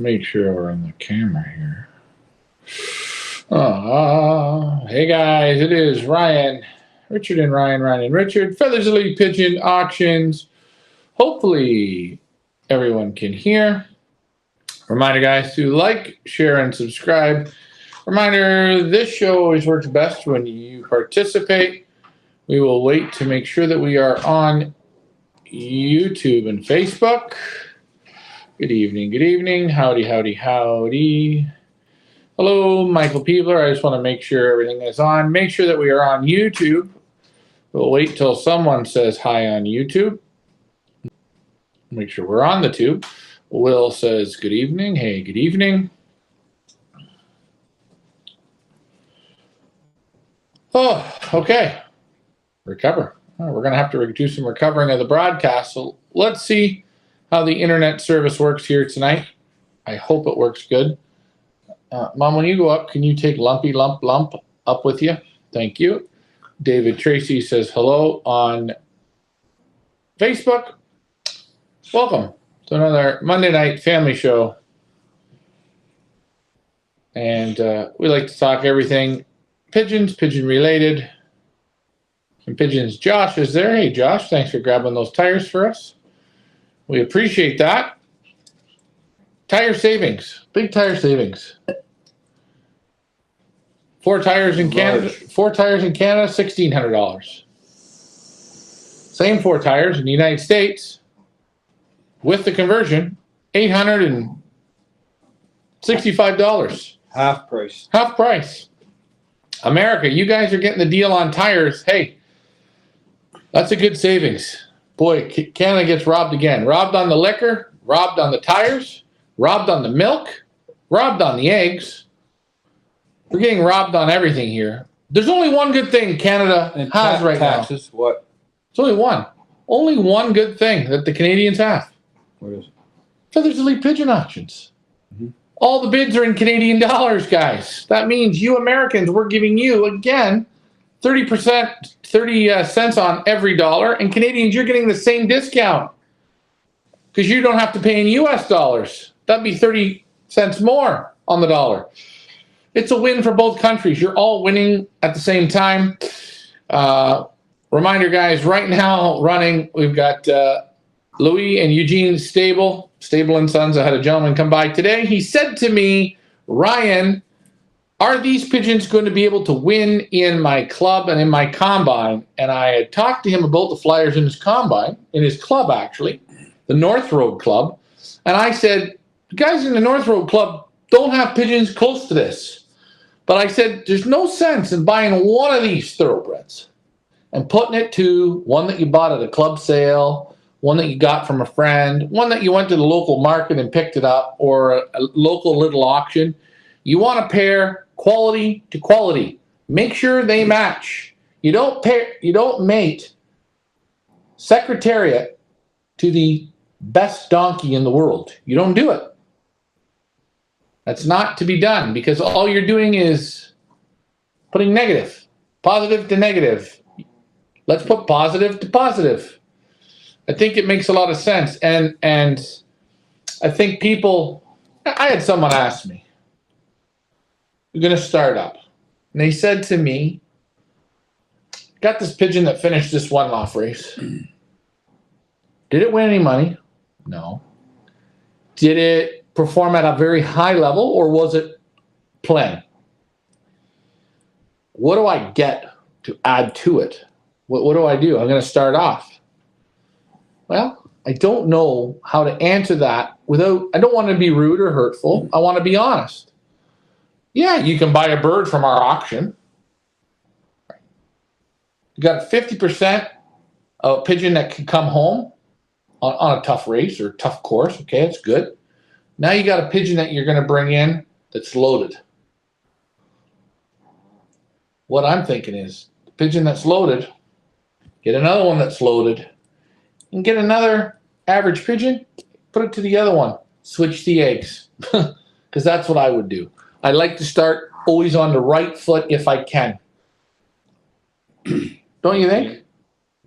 make sure we're on the camera here. Hey guys, it is Ryan, Richard and Richard, Feathers Elite Pigeon Auctions. Hopefully everyone can hear. Reminder guys to like, share, and subscribe. Reminder, this show always works best when you participate. We will wait to make sure that we are on YouTube and Facebook. Good evening. Howdy. Hello, Michael Peebler. I just want to make sure everything is on. Make sure that we are on YouTube. We'll wait till someone says hi on YouTube. Make sure we're on the tube. Will says good evening. Hey, good evening. Oh, okay. Recover. Oh, we're going to have to do some recovering of the broadcast. So let's see how the internet service works here tonight. I hope it works good. Mom, when you go up, can you take Lumpy Lump up with you? Thank you. David Tracy says hello on Facebook. Welcome to another Monday night family show. And we like to talk everything pigeons, pigeon related, and pigeons. Josh is there. Hey, Josh, thanks for grabbing those tires for us. We appreciate that. Tire savings, big tire savings. 4 tires in Canada, $1,600. Same 4 tires in the United States with the conversion, $865. Half price. Half price. America, you guys are getting the deal on tires. Hey, that's a good savings. Boy, Canada gets robbed again. Robbed on the liquor, robbed on the tires, robbed on the milk, robbed on the eggs. We're getting robbed on everything here. There's only one good thing Canada has right taxes, now. What? It's only one. Only one good thing that the Canadians have. What is it? Feathers Elite Pigeon Auctions. Mm-hmm. All the bids are in Canadian dollars, guys. That means you Americans, we're giving you, again, 30 cents on every dollar. And Canadians, you're getting the same discount because you don't have to pay in U.S. dollars. That'd be 30 cents more on the dollar. It's a win for both countries. You're all winning at the same time. Reminder, guys, right now running, we've got Louis and Eugene Stable & Sons. I had a gentleman come by today. He said to me, Ryan, are these pigeons going to be able to win in my club and in my combine? And I had talked to him about the flyers in his combine, in his club actually, the North Road Club. And I said, the guys in the North Road Club don't have pigeons close to this. But I said, there's no sense in buying one of these thoroughbreds and putting it to one that you bought at a club sale, one that you got from a friend, one that you went to the local market and picked it up, or a local little auction. You want to pair quality to quality. Make sure they match. You don't mate Secretariat to the best donkey in the world. You don't do it. That's not to be done because all you're doing is putting negative, positive to negative. Let's put positive to positive. I think it makes a lot of sense. And I think I had someone ask me, we're going to start up. And they said to me, got this pigeon that finished this one-loft race. Did it win any money? No. Did it perform at a very high level, or was it playing? What do I get to add to it? What do I do? I'm going to start off. Well, I don't know how to answer that I don't want to be rude or hurtful. I want to be honest. Yeah, you can buy a bird from our auction. You got 50% of a pigeon that can come home on a tough race or tough course. Okay, that's good. Now you got a pigeon that you're going to bring in that's loaded. What I'm thinking is, the pigeon that's loaded, get another one that's loaded, and get another average pigeon, put it to the other one, switch the eggs. Because that's what I would do. I like to start always on the right foot if I can. Don't you think?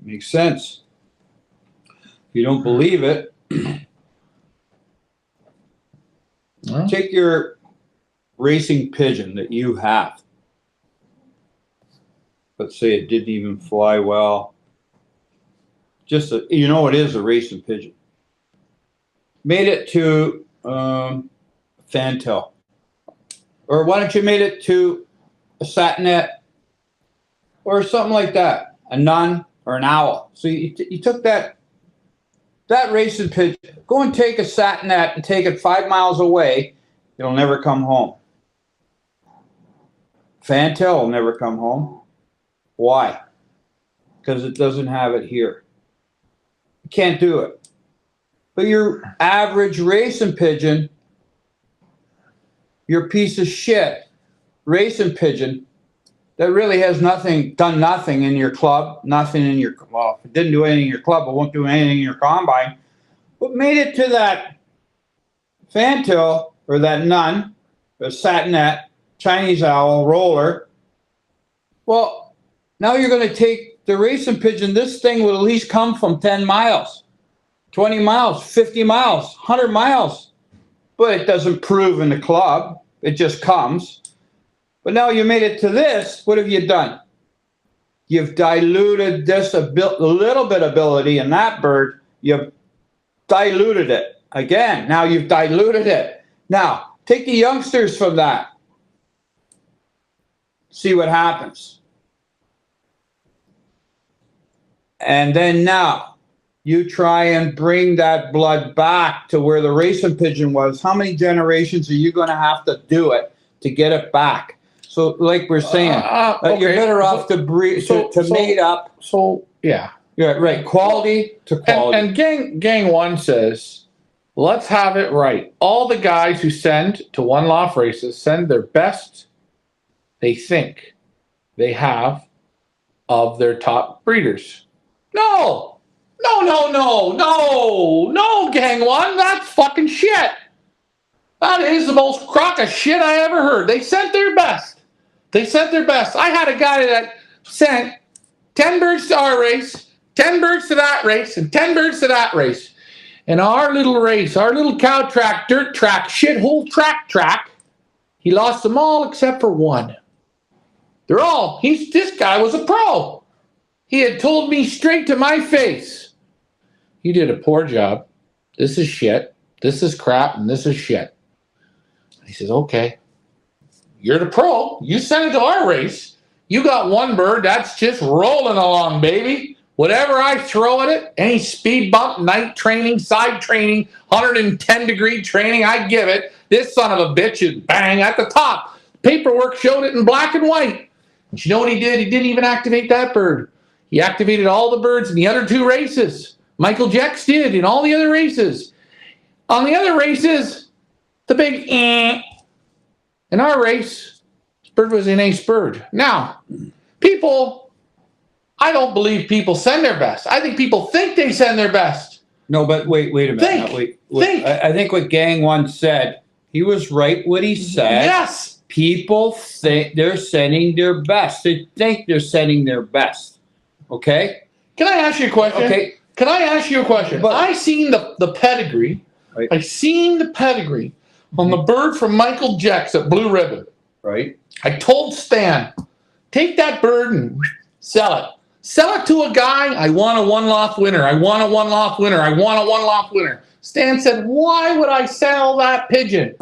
Makes sense. If you don't believe it, Well, Take your racing pigeon that you have. Let's say it didn't even fly well. Just you know, it is a racing pigeon. Made it to fantail, or why don't you made it to a satinet or something like that, a nun or an owl. So you took that racing pigeon, go and take a satinet and take it 5 miles away. It'll never come home. Fantail will never come home. Why? Because it doesn't have it here. You can't do it. But your average racing pigeon, your piece of shit racing pigeon that really has done nothing in your club, nothing in your, well, if it didn't do anything in your club, it won't do anything in your combine, but made it to that fantail or that nun, or satinet, Chinese owl, roller. Well, now you're going to take the racing pigeon. This thing will at least come from 10 miles, 20 miles, 50 miles, 100 miles. But it doesn't prove in the club. It just comes. But now you made it to this. What have you done? You've diluted this a little bit ability in that bird. You've diluted it. Again, now you've diluted it. Now, take the youngsters from that. See what happens. And then now, you try and bring that blood back to where the racing pigeon was. How many generations are you going to have to do it to get it back? So, like we're saying, okay. you're better off to mate up. So, yeah. Yeah, right. Quality to quality. And gang one says, let's have it right. All the guys who send to one-loft races send their best they think they have of their top breeders. No, gang one. That's fucking shit. That is the most crock of shit I ever heard. They sent their best. I had a guy that sent 10 birds to our race, 10 birds to that race, and 10 birds to that race. And our little race, our little cow track, dirt track, shithole track, he lost them all except for one. This guy was a pro. He had told me straight to my face, you did a poor job. This is shit. This is crap, and this is shit. He says, okay, you're the pro. You sent it to our race. You got one bird that's just rolling along, baby. Whatever I throw at it, any speed bump, night training, side training, 110-degree training, I give it. This son of a bitch is bang at the top. Paperwork showed it in black and white. And you know what he did? He didn't even activate that bird. He activated all the birds in the other two races. Michael Jex did in all the other races. On the other races, the big in our race, this bird was an ace bird. Now, I don't believe people send their best. I think people think they send their best. No, but wait a minute. Think. I think what Gang One said, he was right what he said. Yes. People think they're sending their best. They think they're sending their best. Okay? Can I ask you a question? Okay. Can I ask you a question? But I seen the pedigree. Right. I seen the pedigree on the bird from Michael Jex at Blue Ribbon. Right. I told Stan, take that bird and sell it. Sell it to a guy. I want a one-loft winner. I want a one-loft winner. I want a one-loft winner. Stan said, why would I sell that pigeon?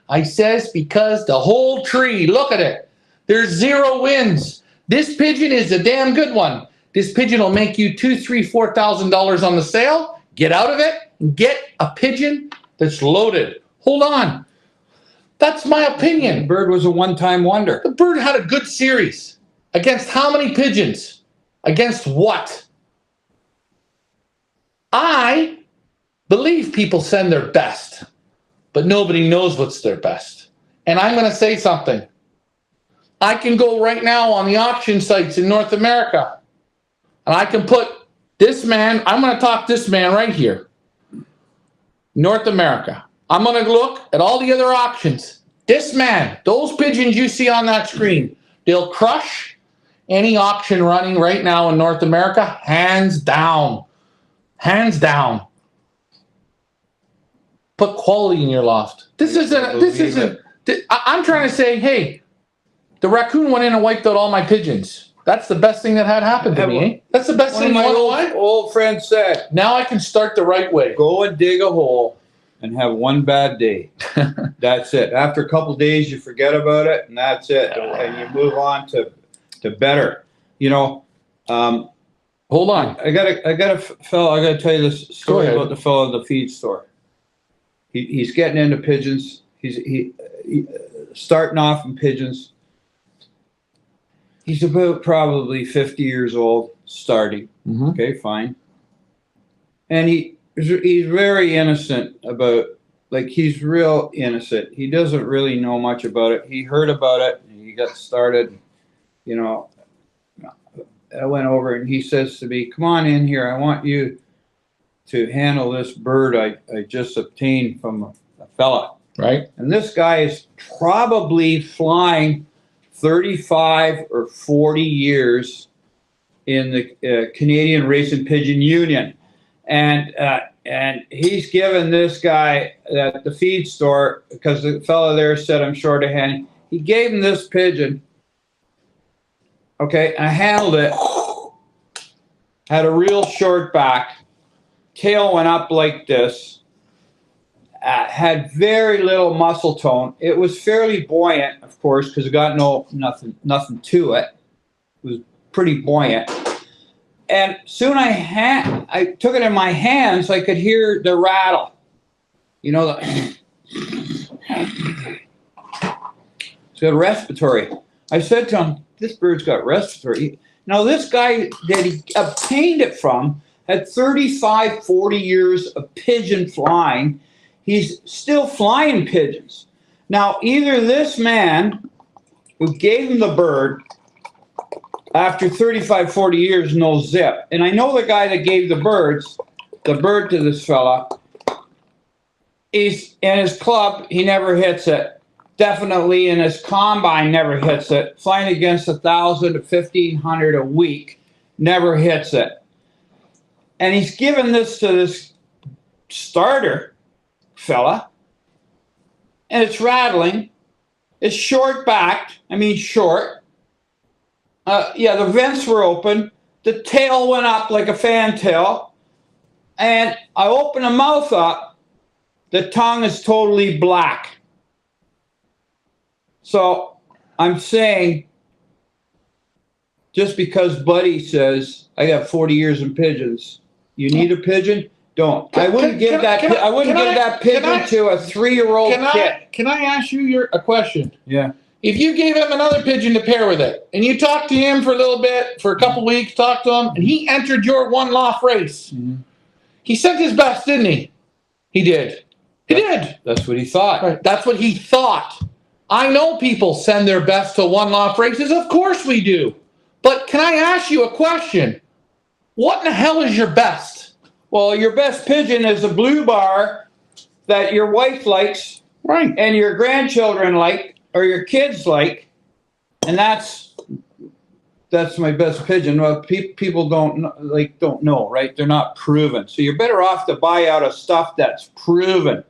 I says, because the whole tree, look at it. There's 0 wins. This pigeon is a damn good one. This pigeon will make you $2,000, $3,000, $4,000 on the sale. Get out of it and get a pigeon that's loaded. Hold on. That's my opinion. The bird was a one-time wonder. The bird had a good series. Against how many pigeons? Against what? I believe people send their best, but nobody knows what's their best. And I'm going to say something. I can go right now on the auction sites in North America, and I can put this man, I'm going to talk this man right here. North America. I'm going to look at all the other auctions. This man, those pigeons you see on that screen, they'll crush any auction running right now in North America, hands down. Hands down. put quality in your loft. This isn't. I'm trying to say, hey, the raccoon went in and wiped out all my pigeons. That's the best thing that had happened to me. Eh? That's the best thing. One of my old friends said, now I can start the right way. Go and dig a hole and have one bad day. That's it. After a couple days, you forget about it, and that's it. And you move on to better. You know, hold on. I got a fellow. I got to tell you this story about the fellow at the feed store. He's getting into pigeons. He starting off in pigeons. He's about probably 50 years old, starting. Mm-hmm. Okay, fine. And he's very innocent about, like, he's real innocent. He doesn't really know much about it. He heard about it, and he got started, you know. I went over, and he says to me, come on in here. I want you to handle this bird I just obtained from a fella. Right. And this guy is probably flying 35 or 40 years in the Canadian Racing Pigeon Union. And he's given this guy at the feed store, because the fellow there said I'm short of hand, he gave him this pigeon. Okay, I handled it. Had a real short back. Tail went up like this. Had very little muscle tone. It was fairly buoyant, of course, because it got nothing to it. It was pretty buoyant. And soon I took it in my hands, I could hear the rattle. You know, it's got respiratory. I said to him, this bird's got respiratory. Now, this guy that he obtained it from had 35, 40 years of pigeon flying. He's still flying pigeons. Now, either this man who gave him the bird after 35, 40 years, no zip. And I know the guy that gave the bird to this fella, he's in his club, he never hits it. Definitely in his combine, never hits it. Flying against 1,000 to 1,500 a week, never hits it. And he's given this to this starter fella, and it's rattling. It's short backed. I mean, short. Yeah, the vents were open. The tail went up like a fantail. And I open the mouth up. The tongue is totally black. So I'm saying, just because Buddy says, I got 40 years in pigeons, you need a pigeon? Don't. I wouldn't give that pigeon to a 3-year-old kid. Can I ask you a question? Yeah. If you gave him another pigeon to pair with it, and you talked to him for a little bit, for a couple weeks, talked to him, and he entered your one-loft race, he sent his best, didn't he? He did. He did. That's what he thought. Right. That's what he thought. I know people send their best to one-loft races. Of course we do. But can I ask you a question? What in the hell is your best? Well, your best pigeon is a blue bar that your wife likes, right, and your grandchildren like, or your kids like, and that's my best pigeon. Well, people don't know, right? They're not proven. So you're better off to buy out of stuff that's proven.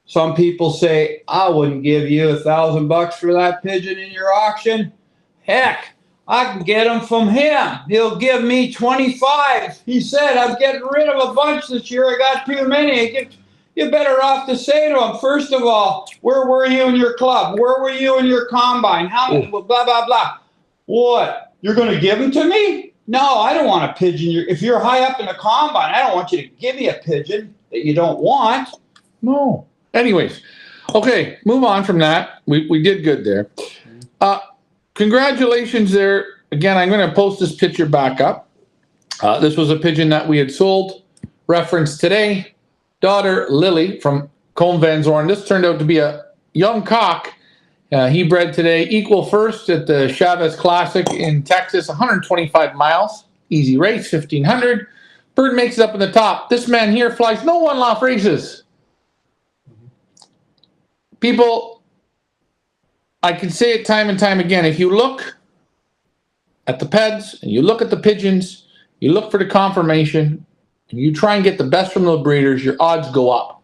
Some people say, I wouldn't give you $1,000 for that pigeon in your auction. Heck, I can get him from him. He'll give me 25. He said, I'm getting rid of a bunch this year. I got too many. You're better off to say to him, first of all, where were you in your club? Where were you in your combine? How many? Blah, blah, blah. What? You're going to give them to me? No, I don't want a pigeon. If you're high up in the combine, I don't want you to give me a pigeon that you don't want. No. Anyways, okay, move on from that. We did good there. Congratulations there. Again, I'm going to post this picture back up. This was a pigeon that we had sold. Reference today. Daughter Lily from Combe Van Zorn. This turned out to be a young cock. He bred today. Equal first at the Chavez Classic in Texas. 125 miles. Easy race, 1,500. Bird makes it up in the top. This man here flies no one-loft races. People, I can say it time and time again, if you look at the peds and you look at the pigeons, you look for the confirmation, and you try and get the best from the breeders, your odds go up.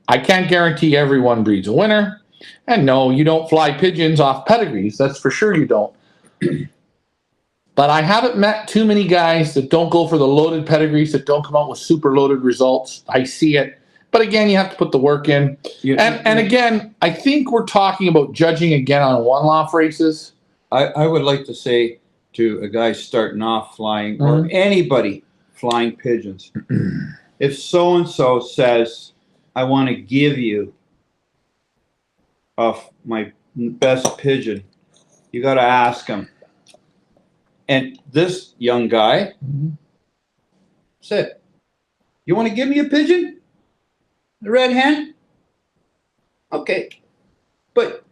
I can't guarantee everyone breeds a winner. And no, you don't fly pigeons off pedigrees. That's for sure you don't. But I haven't met too many guys that don't go for the loaded pedigrees, that don't come out with super loaded results. I see it. But again, you have to put the work in. And again, I think we're talking about judging again on one-loft races. I would like to say to a guy starting off flying, or anybody flying pigeons, if so-and-so says, I want to give you of my best pigeon, you got to ask him. And this young guy said, you want to give me a pigeon? The red hen? Okay. But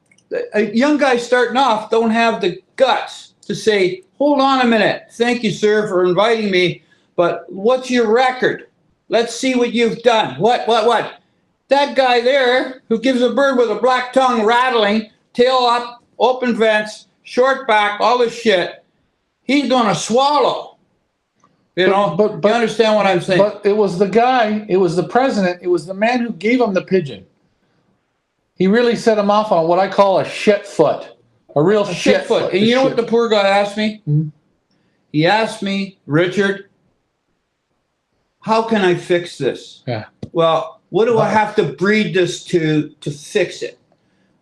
a young guy starting off don't have the guts to say, hold on a minute. Thank you, sir, for inviting me. But what's your record? Let's see what you've done. What? That guy there who gives a bird with a black tongue rattling, tail up, open vents, short back, all this shit, he's going to swallow. You know, but you understand what I'm saying? But it was the guy, it was the president, it was the man who gave him the pigeon. He really set him off on what I call a shit foot. A real shit foot. And you know what the poor guy asked me? He asked me, Richard, how can I fix this? Yeah. Well, what do I have to breed this to fix it?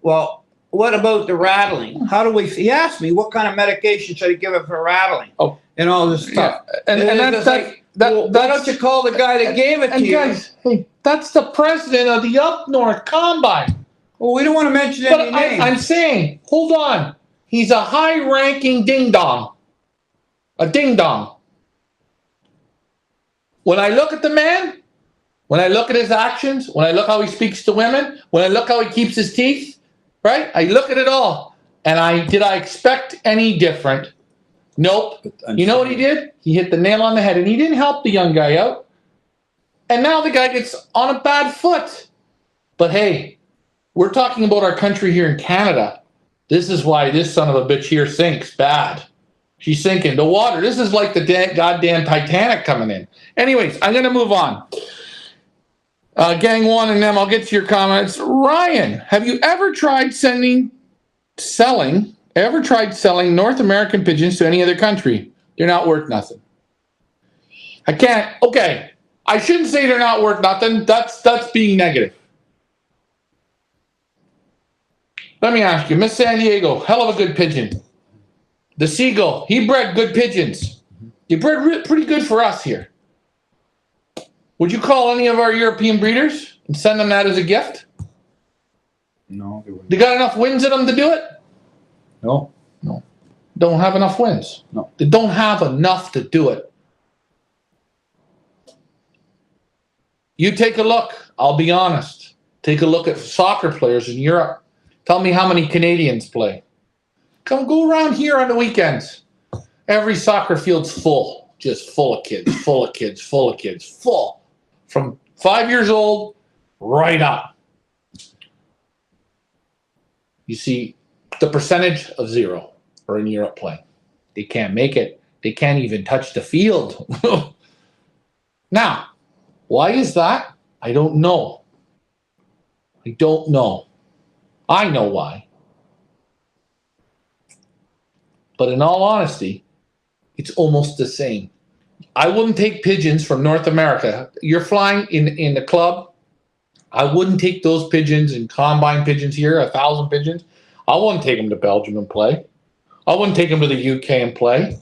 Well, what about the rattling? How do we? He asked me, what kind of medication should I give it for rattling? Oh, and all this stuff. Yeah. And that's like, why don't you call the guy that gave it to you? Guys, hey, that's the president of the Up North Combine. Well, we don't want to mention any names. I'm saying, hold on. He's a high-ranking ding-dong. A ding-dong. When I look at the man, when I look at his actions, when I look how he speaks to women, when I look how he keeps his teeth, right? I look at it all. And did I expect any different? Nope. You know what he did? He hit the nail on the head, and he didn't help the young guy out. And now the guy gets on a bad foot. But hey, we're talking about our country here in Canada. This is why this son of a bitch here sinks bad. She's sinking. The water. This is like the goddamn Titanic coming in. Anyways, I'm going to move on. Gang one and them, I'll get to your comments. Ryan, have you ever tried selling North American pigeons to any other country? They're not worth nothing. I can't. Okay. I shouldn't say they're not worth nothing. That's being negative. Let me ask you, Miss San Diego, hell of a good pigeon. The Seagull, he bred good pigeons. He bred pretty good for us here. Would you call any of our European breeders and send them that as a gift? No, they wouldn't. They got enough wins in them to do it? No. Don't have enough wins. No. They don't have enough to do it. You take a look. I'll be honest. Take a look at soccer players in Europe. Tell me how many Canadians play. Go around here on the weekends. Every soccer field's full. Just full of kids, full. From 5 years old right up. You see the percentage of zero are in Europe playing. They can't make it. They can't even touch the field. Now, why is that? I don't know. I know why. But in all honesty, it's almost the same. I wouldn't take pigeons from North America. You're flying in the club. I wouldn't take those pigeons and combine pigeons here, 1,000 pigeons. I wouldn't take them to Belgium and play. I wouldn't take them to the UK and play.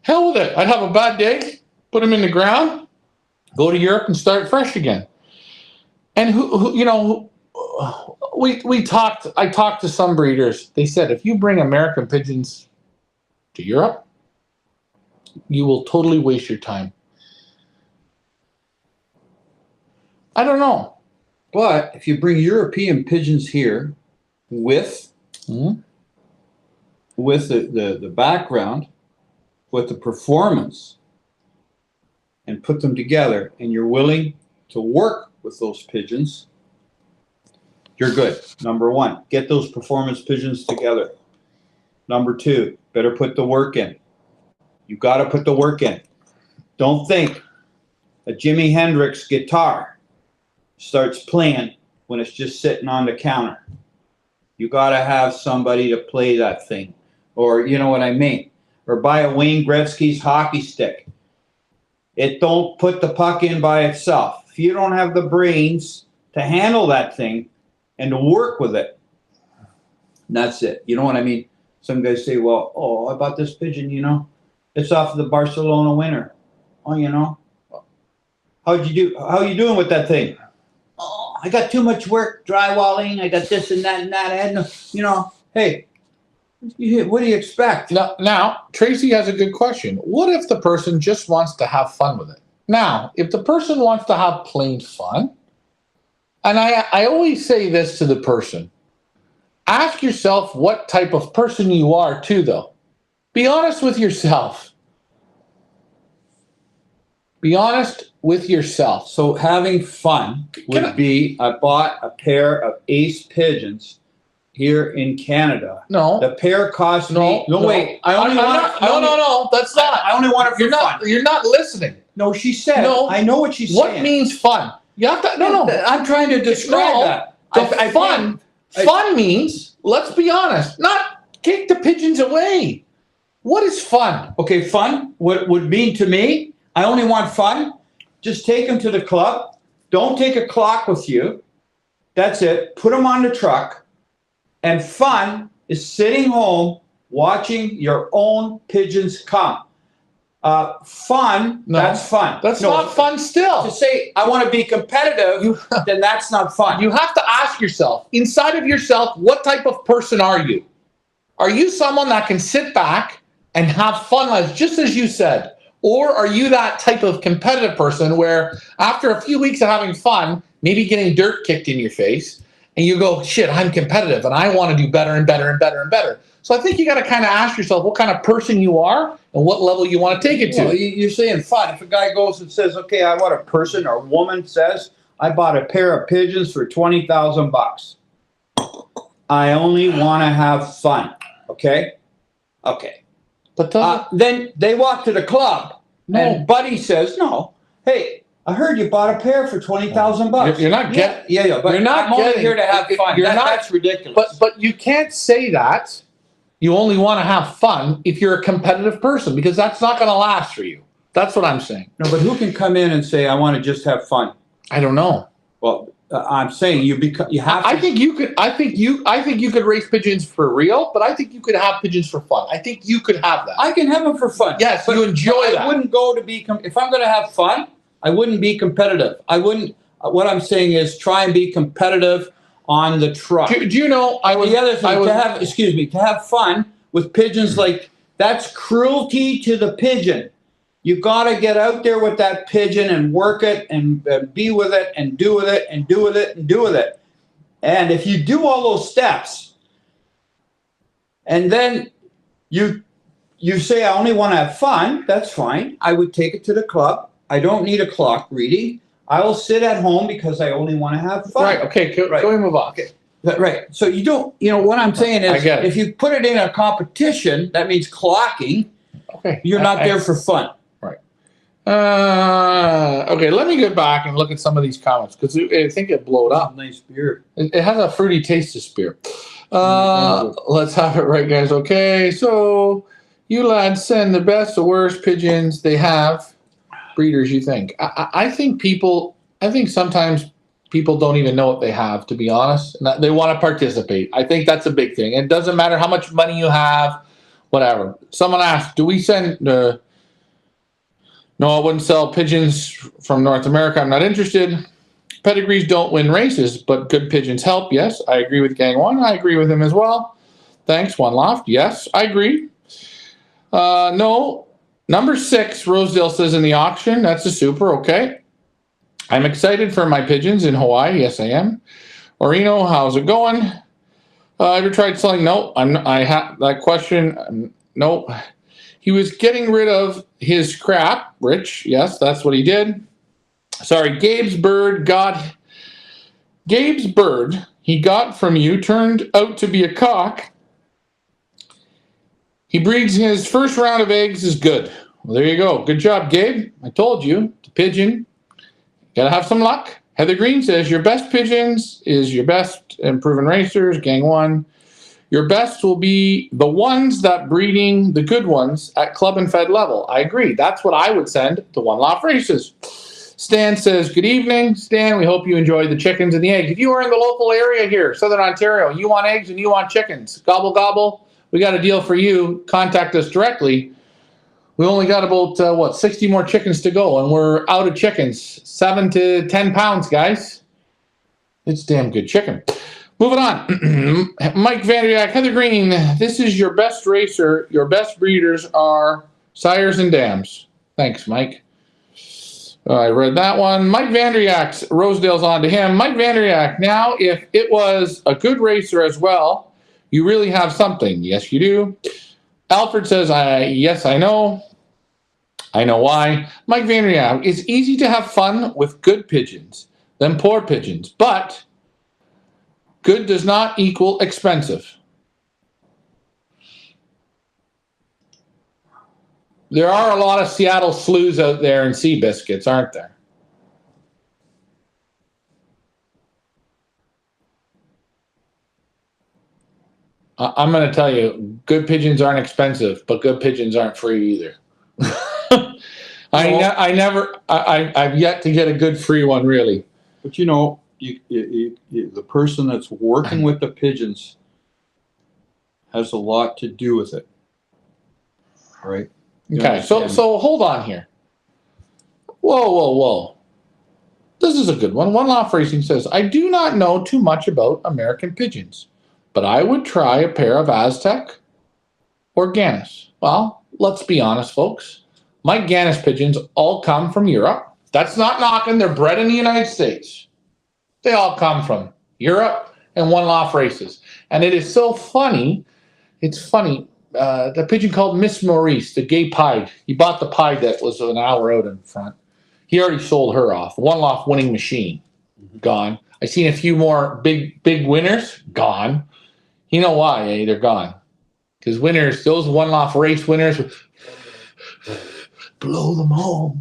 Hell with it. I'd have a bad day, put them in the ground, go to Europe and start fresh again. And I talked to some breeders. They said, if you bring American pigeons to Europe, you will totally waste your time. I don't know. But if you bring European pigeons here with the background, with the performance, and put them together, and you're willing to work with those pigeons, you're good. Number one, get those performance pigeons together. Number two, better put the work in. You got to put the work in. Don't think a Jimi Hendrix guitar starts playing when it's just sitting on the counter. You got to have somebody to play that thing, or you know what I mean, or buy a Wayne Gretzky's hockey stick. It don't put the puck in by itself. If you don't have the brains to handle that thing and to work with it, that's it. You know what I mean? Some guys say, well, oh, I bought this pigeon, you know. It's off of the Barcelona winner. Oh, you know. How'd you do? How you doing with that thing? Oh, I got too much work drywalling. I got this and that and that. And, you know, hey, what do you expect? Now, Tracy has a good question. What if the person just wants to have fun with it? Now, if the person wants to have plain fun, and I always say this to the person, ask yourself what type of person you are too, though. Be honest with yourself. Be honest with yourself. So having fun would be, I bought a pair of Ace pigeons here in Canada. No. The pair cost me. No, wait. I only want. No. That's not. I only want it for fun. You're not listening. No, she said. No. I know what she's saying. saying. What means fun? You have to. No. I'm trying to describe that. Fun means. Let's be honest. Not take the pigeons away. What is fun? Okay, fun. What would mean to me? I only want fun. Just take them to the club. Don't take a clock with you. That's it. Put them on the truck. And fun is sitting home watching your own pigeons come. Fun, no, that's fun. That's not fun still. To say, I want to be competitive, then that's not fun. You have to ask yourself, inside of yourself, what type of person are you? Are you someone that can sit back and have fun, just as you said? Or are you that type of competitive person where after a few weeks of having fun, maybe getting dirt kicked in your face, and you go, shit, I'm competitive and I want to do better and better and better and better. So I think you got to kind of ask yourself what kind of person you are and what level you want to take it to. Well, you're saying fun. If a guy goes and says, okay, I want a person or a woman says, I bought a pair of pigeons for $20,000. I only want to have fun. Okay? Okay. But then they walk to the club, and Buddy says, "No, hey, I heard you bought a pair for $20,000. You're not getting, yeah, but you're not I'm only here to have fun. That's ridiculous. But you can't say that. You only want to have fun if you're a competitive person, because that's not going to last for you. That's what I'm saying. No, but who can come in and say I want to just have fun? I don't know. Well, I'm saying you have to. I think you could raise pigeons for real, but I think you could have pigeons for fun. I think you could have that. I can have them for fun. Yes, but you enjoy that. I wouldn't go to be if I'm going to have fun, I wouldn't be competitive. I wouldn't. What I'm saying is try and be competitive on the truck. Do you know? The other thing to have fun with pigeons, like that's cruelty to the pigeon. You got to get out there with that pigeon and work it and be with it and do with it and do with it and do with it. And if you do all those steps, and then you say, I only want to have fun, that's fine. I would take it to the club. I don't need a clock reading. I will sit at home because I only want to have fun. Right, okay, can we move on? Okay. Right. So you don't, what I'm saying is, if you put it in a competition, that means clocking. Okay. You're not there for fun. Okay, let me go back and look at some of these comments because I think it blowed up. Nice beer. It has a fruity taste, this beer. Let's have it right, guys. Okay, so you lads send the best or worst pigeons they have. Breeders, you think? I think sometimes people don't even know what they have, to be honest. And they want to participate. I think that's a big thing. It doesn't matter how much money you have, whatever. Someone asked, do we send... No, I wouldn't sell pigeons from North America. I'm not interested. Pedigrees don't win races, but good pigeons help. Yes, I agree with Gang One. I agree with him as well. Thanks, One-loft. Yes, I agree. No. Number 6, Rosedale says in the auction. That's a super. Okay. I'm excited for my pigeons in Hawaii. Yes, I am. Orino, how's it going? Ever tried selling? No. I have that question. No. He was getting rid of his crap, Rich. Yes, that's what he did. Sorry, Gabe's bird he got from you turned out to be a cock. He breeds his first round of eggs is good. Well, there you go. Good job, Gabe. I told you. The pigeon Gotta have some luck. Heather Green says, your best pigeons is your best improving racers, gang one. Your best will be the ones that breeding the good ones at club and fed level. I agree. That's what I would send to One-loft races. Stan says, good evening. Stan, we hope you enjoy the chickens and the eggs. If you are in the local area here, Southern Ontario, you want eggs and you want chickens, gobble, gobble, we got a deal for you. Contact us directly. We only got about, 60 more chickens to go, and we're out of chickens. 7 to 10 pounds, guys. It's damn good chicken. Moving on. Mike Vanderyak, Heather Green, this is your best racer. Your best breeders are sires and dams. Thanks, Mike. I read that one. Mike Vanderyak, Rosedale's on to him. Mike Vanderyak, now if it was a good racer as well, you really have something. Yes, you do. Alfred says, yes, I know. I know why. Mike Vanderyak, it's easy to have fun with good pigeons than poor pigeons, but good does not equal expensive. There are a lot of Seattle slews out there and sea biscuits, aren't there? I'm going to tell you, good pigeons aren't expensive, but good pigeons aren't free either. I've yet to get a good free one, really. But you know, the person that's working with the pigeons has a lot to do with it, right? Okay, so hold on here. Whoa. This is a good one. One-loft Racing says, I do not know too much about American pigeons, but I would try a pair of Aztec or Ganis. Well, let's be honest, folks. My Ganis pigeons all come from Europe. That's not knocking. They're bred in the United States. They all come from Europe and one-loft races. And it is so funny. It's funny. The pigeon called Miss Maurice, the gay pied. He bought the pied that was an hour out in front. He already sold her off. One-loft winning machine. Gone. I seen a few more big winners. Gone. You know why, eh? They're gone. Because winners, those one-loft race winners, blow them home,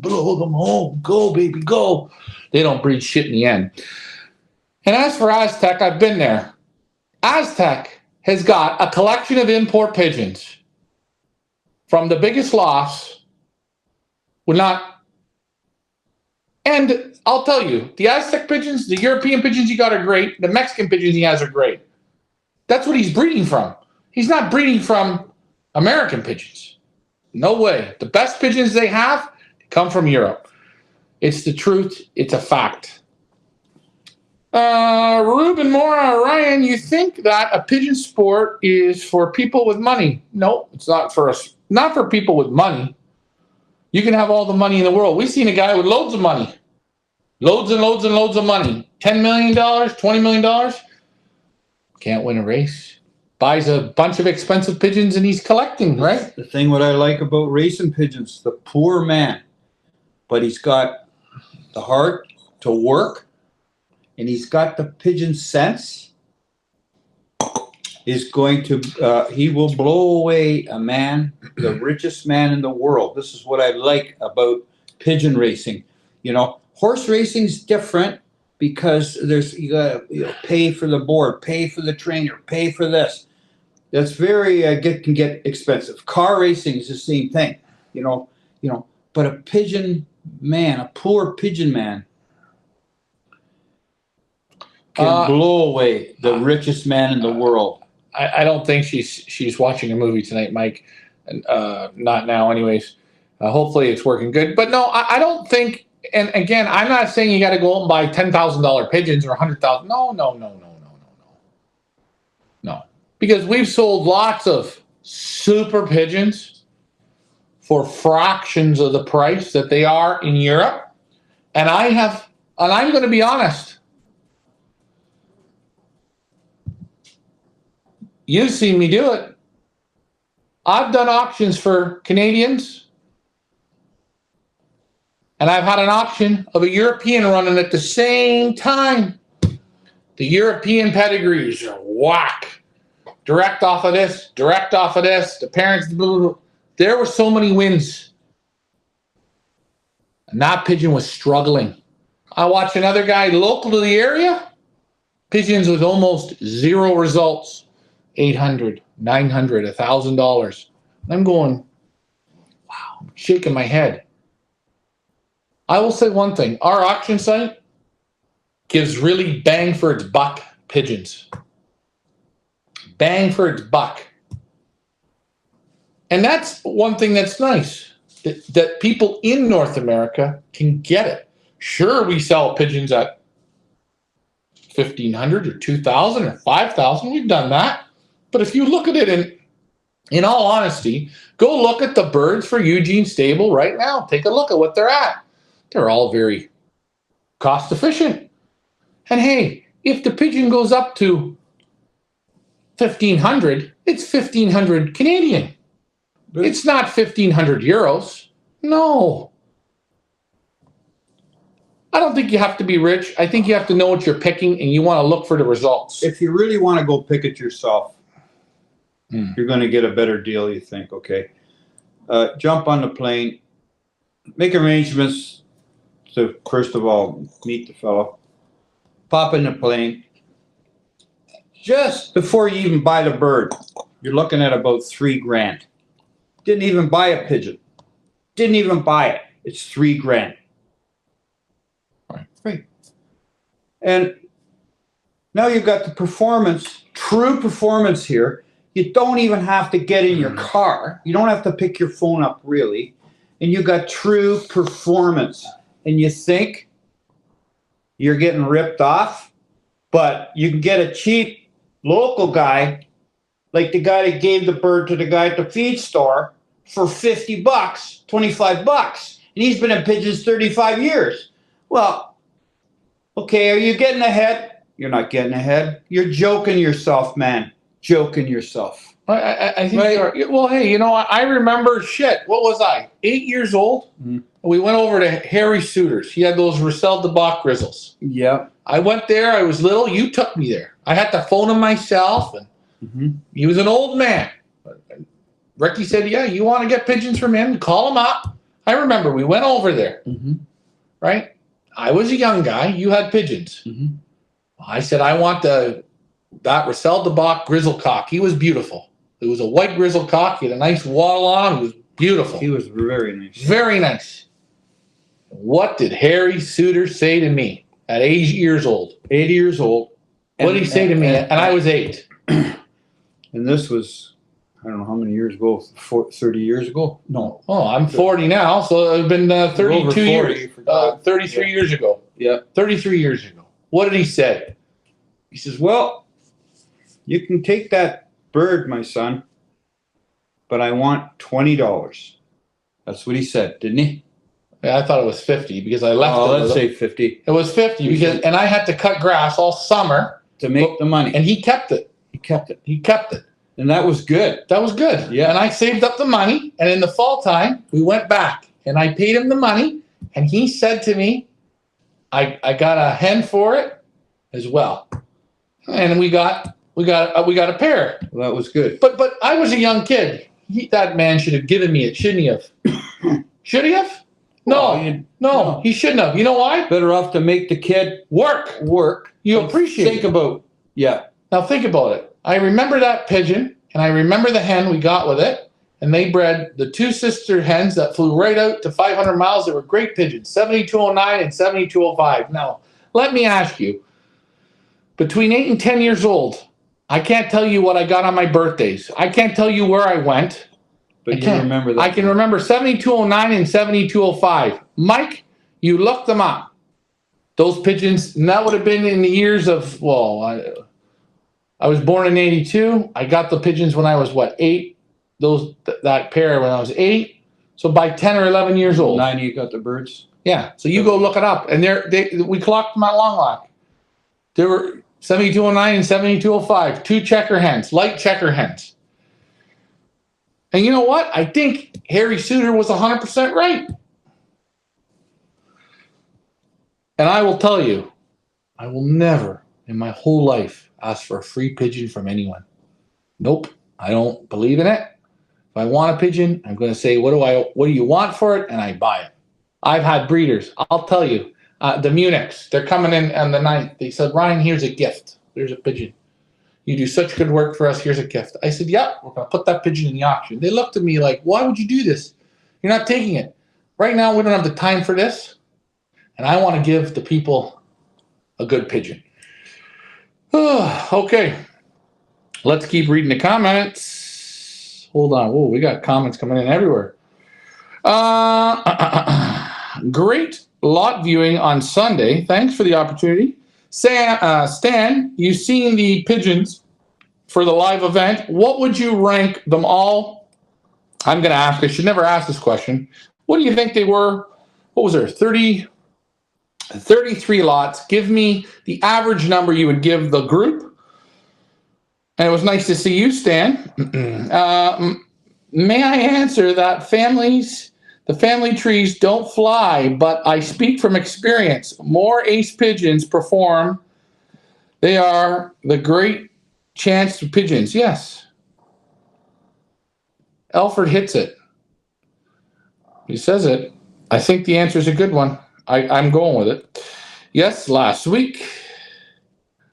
go, baby, go. They don't breed shit in the end. And as for Aztec, I've been there. Aztec has got a collection of import pigeons from the biggest lofts. And I'll tell you, the Aztec pigeons, the European pigeons he got are great. The Mexican pigeons he has are great. That's what he's breeding from. He's not breeding from American pigeons. No way. The best pigeons they have come from Europe. It's the truth. It's a fact. Ruben Mora, Ryan, you think that a pigeon sport is for people with money? No, it's not for us. Not for people with money. You can have all the money in the world. We've seen a guy with loads of money. Loads and loads and loads of money. $10 million, $20 million. Can't win a race. Buys a bunch of expensive pigeons and he's collecting, right? The thing what I like about racing pigeons, the poor man, but he's got the heart to work and he's got the pigeon sense, is going to, he will blow away a man, the richest man in the world. This is what I like about pigeon racing. You know, horse racing is different because you got to pay for the board, pay for the trainer, pay for this. That's very can get expensive. Car racing is the same thing, you know. But a pigeon man, a poor pigeon man, can blow away the richest man in the world. I don't think she's watching a movie tonight, Mike. Not now, anyways. Hopefully, it's working good. But no, I don't think. And again, I'm not saying you got to go out and buy $10,000 pigeons or $100,000. No. Because we've sold lots of super pigeons for fractions of the price that they are in Europe. And I'm going to be honest. You've seen me do it. I've done auctions for Canadians. And I've had an auction of a European running at the same time. The European pedigrees are whack. Direct off of this. The parents, blah, blah, blah. There were so many wins. And that pigeon was struggling. I watch another guy local to the area, pigeons with almost zero results, $800, $900, $1,000. I'm going, wow, shaking my head. I will say one thing, our auction site gives really bang for its buck pigeons. Bang for its buck. And that's one thing that's nice, that people in North America can get it. Sure, we sell pigeons at $1,500 or $2,000 or $5,000. We've done that. But if you look at it in all honesty, go look at the birds for Eugene Stable right now. Take a look at what they're at. They're all very cost efficient. And hey, if the pigeon goes up to 1,500, it's 1,500 Canadian. It's not 1,500 euros. No. I don't think you have to be rich. I think you have to know what you're picking, and you want to look for the results. If you really want to go pick it yourself, you're going to get a better deal, you think, okay. Jump on the plane, make arrangements to, first of all, meet the fellow, pop in the plane. Just before you even buy the bird, you're looking at about $3,000. Didn't even buy a pigeon. Didn't even buy it. It's $3,000. Right. And now you've got the performance, true performance here. You don't even have to get in your car. You don't have to pick your phone up, really. And you got true performance. And you think you're getting ripped off, but you can get a cheap local guy, like the guy that gave the bird to the guy at the feed store for $50, $25. And he's been in pigeons 35 years. Well, okay, are you getting ahead? You're not getting ahead. You're joking yourself, man. Joking yourself. I think you are. Well, hey, you know, I remember shit. What was I? 8 years old? We went over to Harry Suter's. He had those Roussel de Bach grizzles. Yeah. I went there. I was little. You took me there. I had to phone him myself. And he was an old man. Ricky said, yeah, you want to get pigeons from him? Call him up. I remember we went over there. Right? I was a young guy. You had pigeons. I said, I want that Roussel de Bach grizzle cock. He was beautiful. It was a white grizzle cock. He had a nice wattle on him. He was beautiful. He was very nice. Very nice. What did Harry Suter say to me at 8 years old? 8 years old. What did he say to me? And I was 8. And this was, I don't know how many years ago, 30 years ago? No. Oh, I'm 40 now, so it's been 32 years. 33 years ago. Yeah. 33 years ago. What did he say? He says, well, you can take that bird, my son, but I want $20. That's what he said, didn't he? Yeah, I thought it was 50 because I left. Oh, let's say 50. It was 50 because, and I had to cut grass all summer to make the money. And he kept it. He kept it. He kept it. And that was good. That was good. Yeah. And I saved up the money. And in the fall time, we went back and I paid him the money. And he said to me, I got a hen for it as well. And we got a pair. Well, that was good. But I was a young kid. That man should have given me it, shouldn't he have? Should he have? No, no, he shouldn't have. You know why? Better off to make the kid work. You appreciate think it. about, yeah. Now think about it. I remember that pigeon, and I remember the hen we got with it, and they bred the 2 sister hens that flew right out to 500 miles. They were great pigeons, 7209 and 7205. Now, let me ask you, between 8 and 10 years old, I can't tell you what I got on my birthdays. I can't tell you where I went. But you remember that. I can remember 7209 and 7205. Mike, you look them up. Those pigeons, and that would have been in the years of, well, I was born in 82. I got the pigeons when I was, 8? That pair when I was 8. So by 10 or 11 years old. 9 you got the birds? Yeah. So you go look it up. And we clocked them at Long Lock. There were 7209 and 7205. 2 checker hens, light checker hens. And you know what? I think Harry Suter was 100% right. And I will tell you, I will never in my whole life ask for a free pigeon from anyone. Nope. I don't believe in it. If I want a pigeon, I'm going to say, what do you want for it? And I buy it. I've had breeders. I'll tell you, the Munichs. They're coming in on the 9th. They said, Ryan, here's a gift. There's a pigeon. You do such good work for us. Here's a gift. I said, yeah, we're going to put that pigeon in the auction. They looked at me like, why would you do this? You're not taking it. Right now, we don't have the time for this. And I want to give the people a good pigeon. Okay. Let's keep reading the comments. Hold on. Whoa, we got comments coming in everywhere. Great lot viewing on Sunday. Thanks for the opportunity. Stan, you've seen the pigeons for the live event. What would you rank them all? I'm going to ask. I should never ask this question. What do you think they were? What was there? 33 lots. Give me the average number you would give the group. And it was nice to see you, Stan. May I answer that the family trees don't fly, but I speak from experience. More ace pigeons perform. They are the great chance of pigeons. Yes. Alfred hits it. He says it. I think the answer is a good one. I'm going with it. Yes, last week.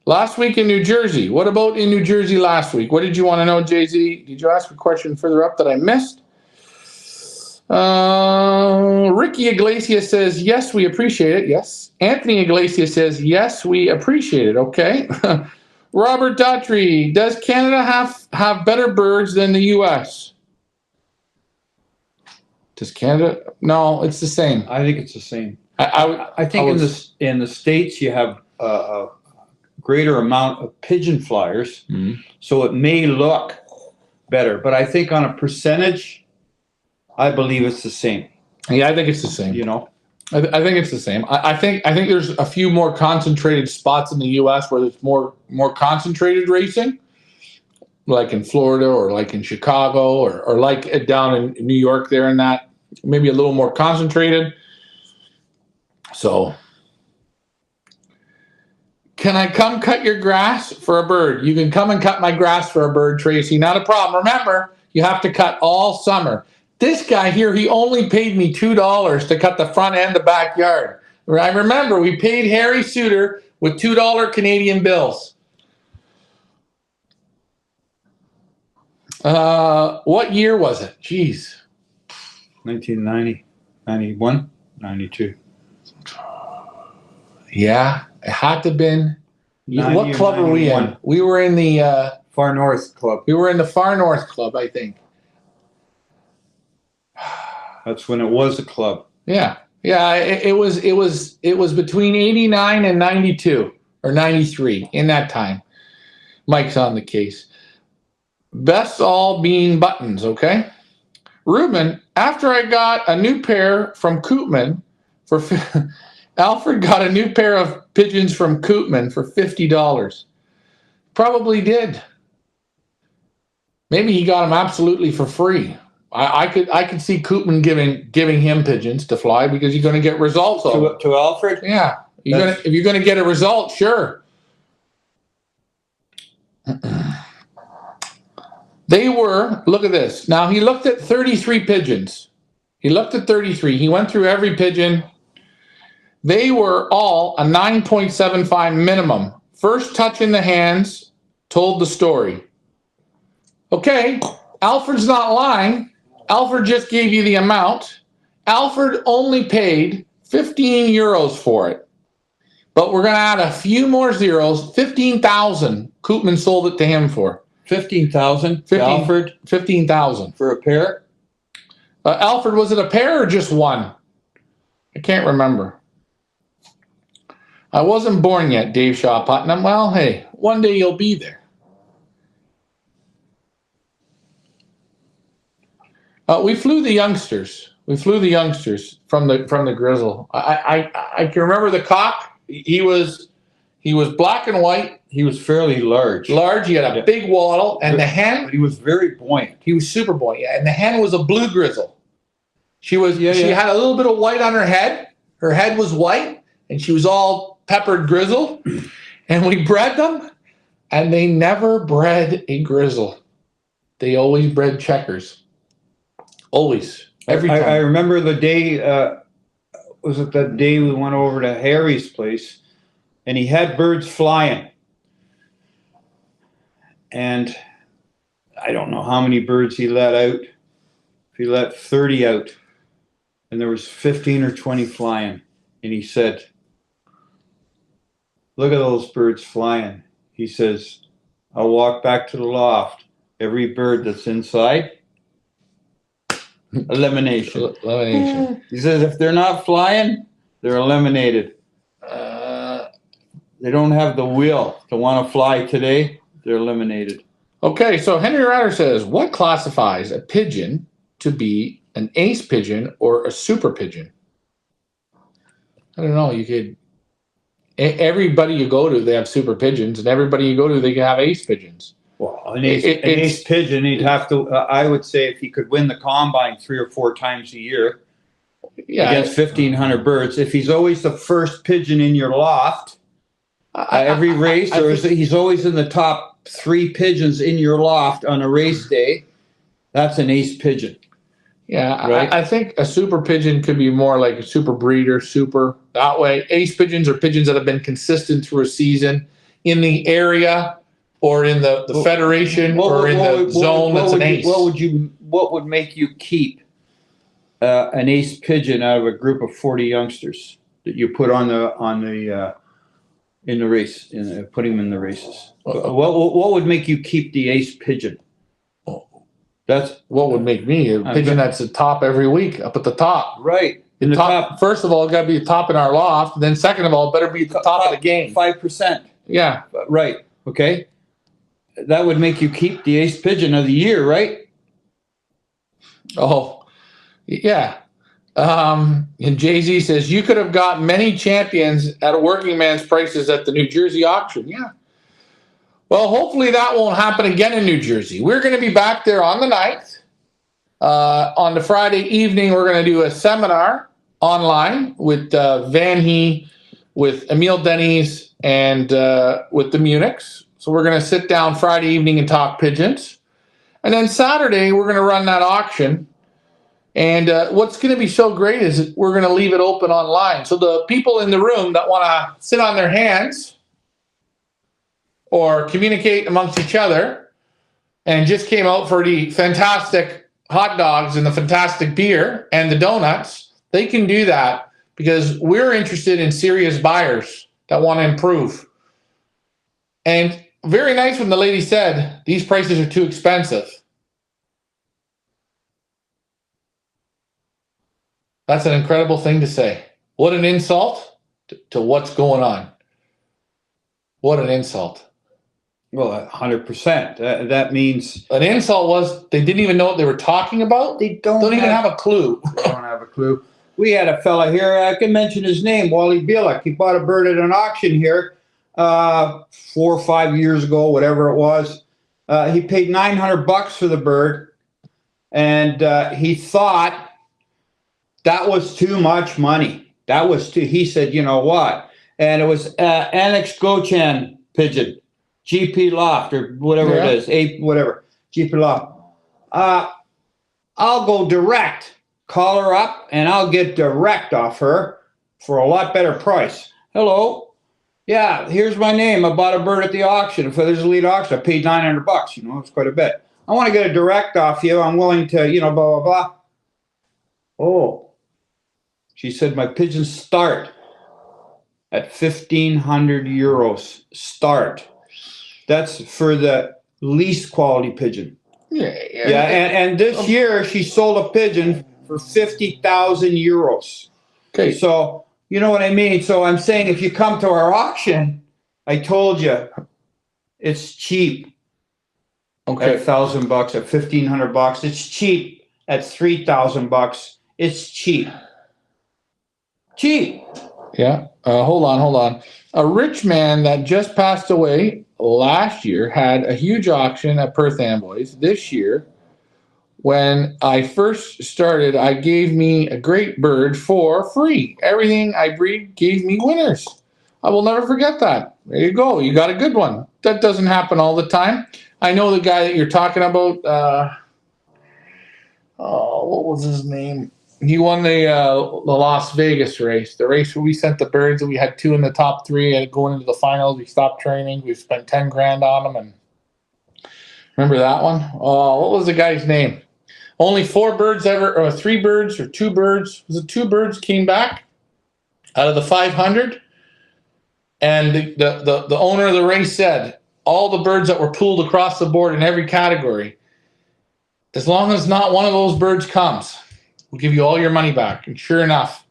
Last week in New Jersey. What about in New Jersey last week? What did you want to know, Jay-Z? Did you ask a question further up that I missed? Ricky Iglesias says, yes, we appreciate it. Yes. Anthony Iglesias says, yes, we appreciate it. Okay. Robert Daughtry, does Canada have better birds than the U.S.? Does Canada? No, it's the same. I think it's the same. I think in the States you have a greater amount of pigeon flyers, so it may look better. But I think on a percentage, I believe it's the same. Yeah, I think it's the same. You know, I think it's the same. I think there's a few more concentrated spots in the U.S. where there's more concentrated racing, like in Florida or like in Chicago or like down in New York there, and that maybe a little more concentrated. So, can I come cut your grass for a bird? You can come and cut my grass for a bird, Tracy. Not a problem. Remember, you have to cut all summer. This guy here, he only paid me $2 to cut the front and the backyard. I remember we paid Harry Suter with $2 Canadian bills. What year was it? Jeez. 1990, 91, 92. Yeah, it had to have been. What club were we in? 91. We were in the Far North Club. We were in the Far North Club, I think. That's when it was a club. Yeah. It was between 89 and 92 or 93 in that time. Mike's on the case. Best all bean buttons, okay? Ruben, after I got a new pair from Koopman for Alfred got a new pair of pigeons from Koopman for $50. Probably did. Maybe he got them absolutely for free. I could see Koopman giving him pigeons to fly because you're going to get results to Alfred. Yeah, if you're going to get a result, sure. They were, look at this. Now he looked at 33 pigeons. He looked at 33. He went through every pigeon. They were all a 9.75 minimum. First touch in the hands told the story. Okay, Alfred's not lying. Alfred just gave you the amount. Alfred only paid 15 euros for it. But we're going to add a few more zeros. 15,000 Koopman sold it to him for. 15,000 Alfred? 15,000. For a pair? Alfred, was it a pair or just one? I can't remember. I wasn't born yet, Dave Shaw Putnam. Well, hey, one day you'll be there. We flew the youngsters. We flew the youngsters from the grizzle. I can remember the cock. He was black and white. He was fairly large. Large. He had a big waddle, and the hen. He was very buoyant. He was super buoyant. Yeah, and the hen was a blue grizzle. She had a little bit of white on her head. Her head was white, and she was all peppered grizzle. And we bred them, and they never bred a grizzle. They always bred checkers. Always. Every time. I remember the day was it that day we went over to Harry's place, and he had birds flying. And I don't know how many birds he let out. If he let 30 out, and there was 15 or 20 flying. And he said, look at those birds flying. He says, I'll walk back to the loft. Every bird that's inside, elimination. Elimination. He says, if they're not flying, they're eliminated. They don't have the will to want to fly today. They're eliminated. Okay, so Henry Ryder says, what classifies a pigeon to be an ace pigeon or a super pigeon? I don't know. You could. Everybody you go to, they have super pigeons, and everybody you go to, they can have ace pigeons. Well, an ace pigeon, he'd have to. I would say if he could win the combine 3 or 4 times a year against 1,500 birds, if he's always the first pigeon in your loft every race, or he's always in the top 3 pigeons in your loft on a race day, that's an ace pigeon. Yeah, right? I think a super pigeon could be more like a super breeder, that way. Ace pigeons are pigeons that have been consistent through a season in the area or in the federation or in the zone that's an ace. What would make you keep an ace pigeon out of a group of 40 youngsters that you put in the race, putting them in the races? What would make you keep the ace pigeon? That's what would make me a pigeon that's the top every week, up at the top. Right. In the top. First of all, it got to be the top in our loft. And then second of all, it better be the top of the game. 5%. Yeah. Right. Okay. That would make you keep the ace pigeon of the year, right? Oh, yeah. And Jay-Z says, you could have got many champions at a working man's prices at the New Jersey auction. Yeah. Well, hopefully that won't happen again in New Jersey. We're going to be back there on the 9th. On the Friday evening, we're going to do a seminar online with Van He, with Emile Denny's, and with the Munichs. So we're going to sit down Friday evening and talk pigeons. And then Saturday, we're going to run that auction. And what's going to be so great is we're going to leave it open online. So the people in the room that want to sit on their hands or communicate amongst each other and just came out for the fantastic hot dogs and the fantastic beer and the donuts, they can do that because we're interested in serious buyers that want to improve. And very nice when the lady said, these prices are too expensive. That's an incredible thing to say. What an insult to what's going on. What an insult. Well, 100%. That means an insult was they didn't even know what they were talking about. They don't even have a clue. They don't have a clue. We had a fella here. I can mention his name, Wally Bielek. He bought a bird at an auction here 4 or 5 years ago, whatever it was. He paid $900 for the bird, and he thought that was too much money. That was too. He said, you know what? And it was Annex Gochan pigeon. GP Loft or whatever it is, whatever, GP Loft. I'll go direct, call her up, and I'll get direct off her for a lot better price. Hello. Yeah, here's my name. I bought a bird at the auction. For this elite auction, I paid $900. You know, it's quite a bit. I want to get a direct off you. I'm willing to, blah, blah, blah. Oh. She said, my pigeons start at 1,500 euros. Start. That's for the least quality pigeon. Yeah. And this year she sold a pigeon for 50,000 euros. Okay. So you know what I mean. So I'm saying if you come to our auction, I told you, it's cheap. Okay. At $1,000, at $1,500, it's cheap. At $3,000, it's cheap. Cheap. Yeah. Hold on. A rich man that just passed away last year had a huge auction at Perth Amboys. This year, when I first started, I gave me a great bird for free. Everything I breed gave me winners. I will never forget that. There you go. You got a good one. That doesn't happen all the time. I know the guy that you're talking about. What was his name? He won the Las Vegas race, the race where we sent the birds and we had 2 in the top 3 and going into the finals. We stopped training. We spent 10 grand on them. And remember that one? Oh, what was the guy's name? Only 4 birds ever, or 3 birds or 2 birds. Was it 2 birds came back out of the 500? And the owner of the race said, all the birds that were pulled across the board in every category, as long as not one of those birds comes, we'll give you all your money back. And sure enough,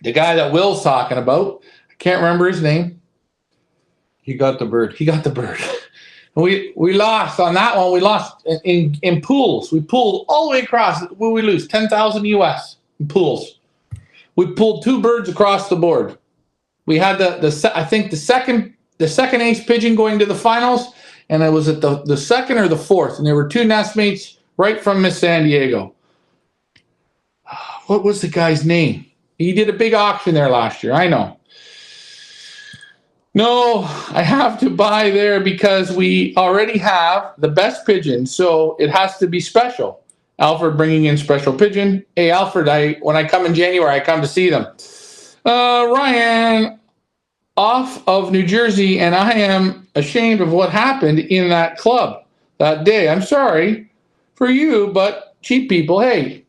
the guy that Will's talking about, I can't remember his name. He got the bird. He got the bird. We lost on that one. We lost in pools. We pulled all the way across. What we lose? 10,000 US in pools. We pulled 2 birds across the board. We had I think the second ace pigeon going to the finals, and it was at the second or the 4th, and there were 2 nestmates right from Miss San Diego. What was the guy's name? He did a big auction there last year. I know. No, I have to buy there because we already have the best pigeon, so it has to be special. Alfred bringing in special pigeon. Hey, Alfred, when I come in January, I come to see them. Ryan, off of New Jersey, and I am ashamed of what happened in that club that day. I'm sorry for you, but cheap people, hey,